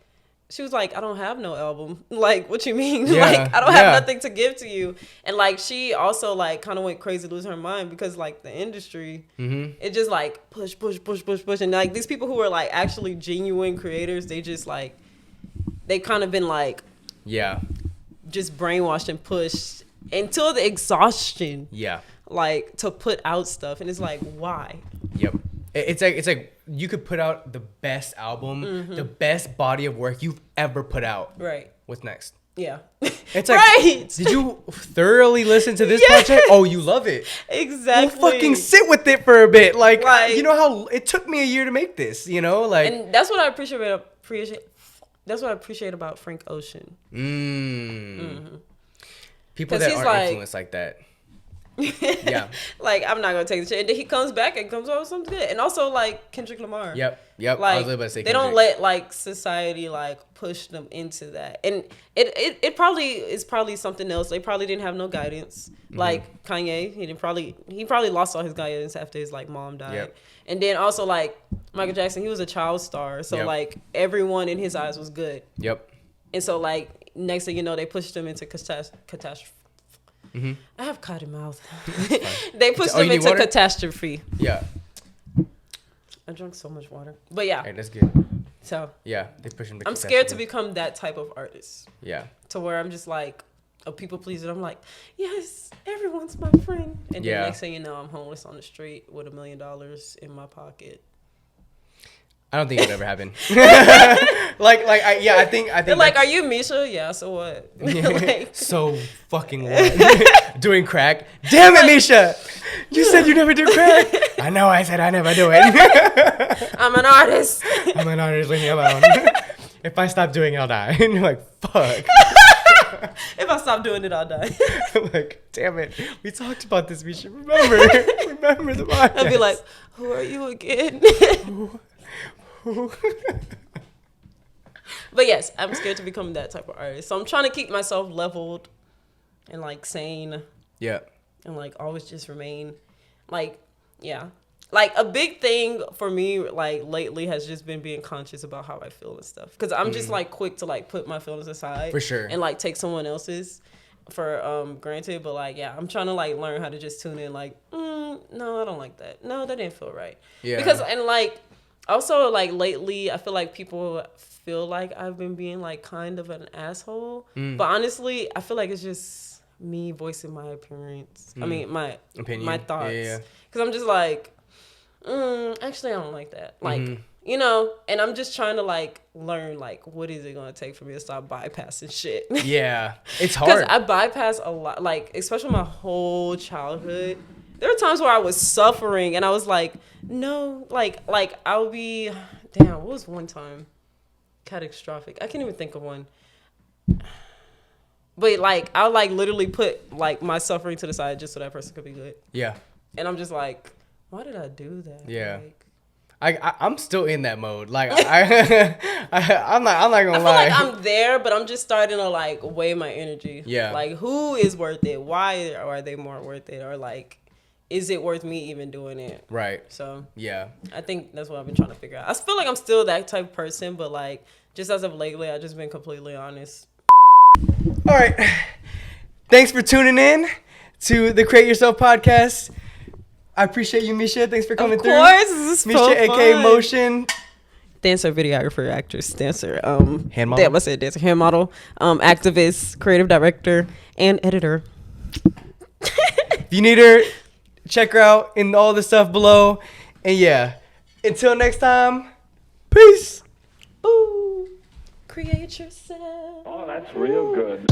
she was like, I don't have no album. Like, what you mean? Like, I don't have nothing to give to you. And like, she also like kind of went crazy, losing her mind, because like the industry, it just like push. And like, these people who are like actually genuine creators, they just like, they kind of been like, just brainwashed and pushed until the exhaustion. Like, to put out stuff. And it's like, why? It's like you could put out the best album, the best body of work you've ever put out. Right. What's next? Yeah. It's like, did you thoroughly listen to this project? Oh, you love it. Exactly. Well, fucking sit with it for a bit. Like, you know how it took me a year to make this, you know? Like, and that's what I appreciate that's what I appreciate about Frank Ocean. People 'Cause that he's aren't like- influenced like that. Yeah. Like, I'm not gonna take the shit. And then he comes back and comes out with something good. And also, like, Kendrick Lamar. Yep. Like, I was about to say they don't Kendrick. let, like, society, like, push them into that. And it probably is probably something else. They probably didn't have no guidance. Like Kanye, he probably lost all his guidance after his, like, mom died. Yep. And then also, like, Michael Jackson, he was a child star. So, Yep. like, everyone in his eyes was good. Yep. And so, like, next thing you know, they pushed him into catastrophe. I have cotton mouth. They pushed Oh, you him need into water? catastrophe. Yeah. I drank so much water. But yeah, Hey, that's good. so Yeah, they push him to I'm scared to catastrophe. become that type of artist. Yeah. To where I'm just like a people pleaser. I'm like, yes, everyone's my friend. And Yeah. then next thing you know, I'm homeless on the street with $1 million in my pocket. I don't think it would ever happen. I think They're like, are you Misha? Yeah, so what? Like, so fucking what? Doing crack? Damn it, Misha! You said you never do crack. I know. I said I never do it. I'm an artist. I'm an artist. Leave me alone. If I stop doing it, I'll die. And you're like, fuck. If I stop doing it, I'll die. I'm like, damn it. We talked about this. We should remember. Remember the podcast. I'd be like, who are you again? But yes, I'm scared to become that type of artist. So I'm trying to keep myself leveled and like sane Yeah. and like always just remain like, yeah. Like a big thing for me like lately has just been being conscious about how I feel and stuff. Cause I'm just like quick to like put my feelings aside. For sure. And like take someone else's for granted. But like, yeah, I'm trying to like learn how to just tune in like, no, I don't like that. No, that didn't feel right. Yeah. Because and like also like lately I feel like people feel like I've been being like kind of an asshole. But honestly, I feel like it's just me voicing my appearance. I mean my Opinion. my thoughts. Yeah. Cause I'm just like, actually I don't like that. Like, you know, and I'm just trying to like learn like what is it gonna take for me to stop bypassing shit. Yeah. It's Because hard. I bypass a lot, like especially my whole childhood. There were times where I was suffering and I was like, no, like I'll be, damn, what was one time? Catastrophic. I can't even think of one. But like I'll like literally put like my suffering to the side just so that person could be good. Yeah. And I'm just like, why did I do that? Yeah. Like, I'm still in that mode. Like I'm not gonna I feel lie. like I'm there, but I'm just starting to like weigh my energy. Yeah. Like who is worth it? Why are they more worth it? Or like, is it worth me even doing it? Right. So Yeah. I think that's what I've been trying to figure out. I feel like I'm still that type of person, but like just as of lately, I've just been completely honest. All right. Thanks for tuning in to the Create Yourself podcast. I appreciate you, Misha. Thanks for coming through. Of course, this is Misha, so aka fun. Motion. Dancer, videographer, actress, dancer, Hand model? Damn, I said dancer, hand model, activist, creative director, and editor. If you need her, check her out in all the stuff below. And yeah, until next time, peace. Ooh, create yourself. Oh, that's real good.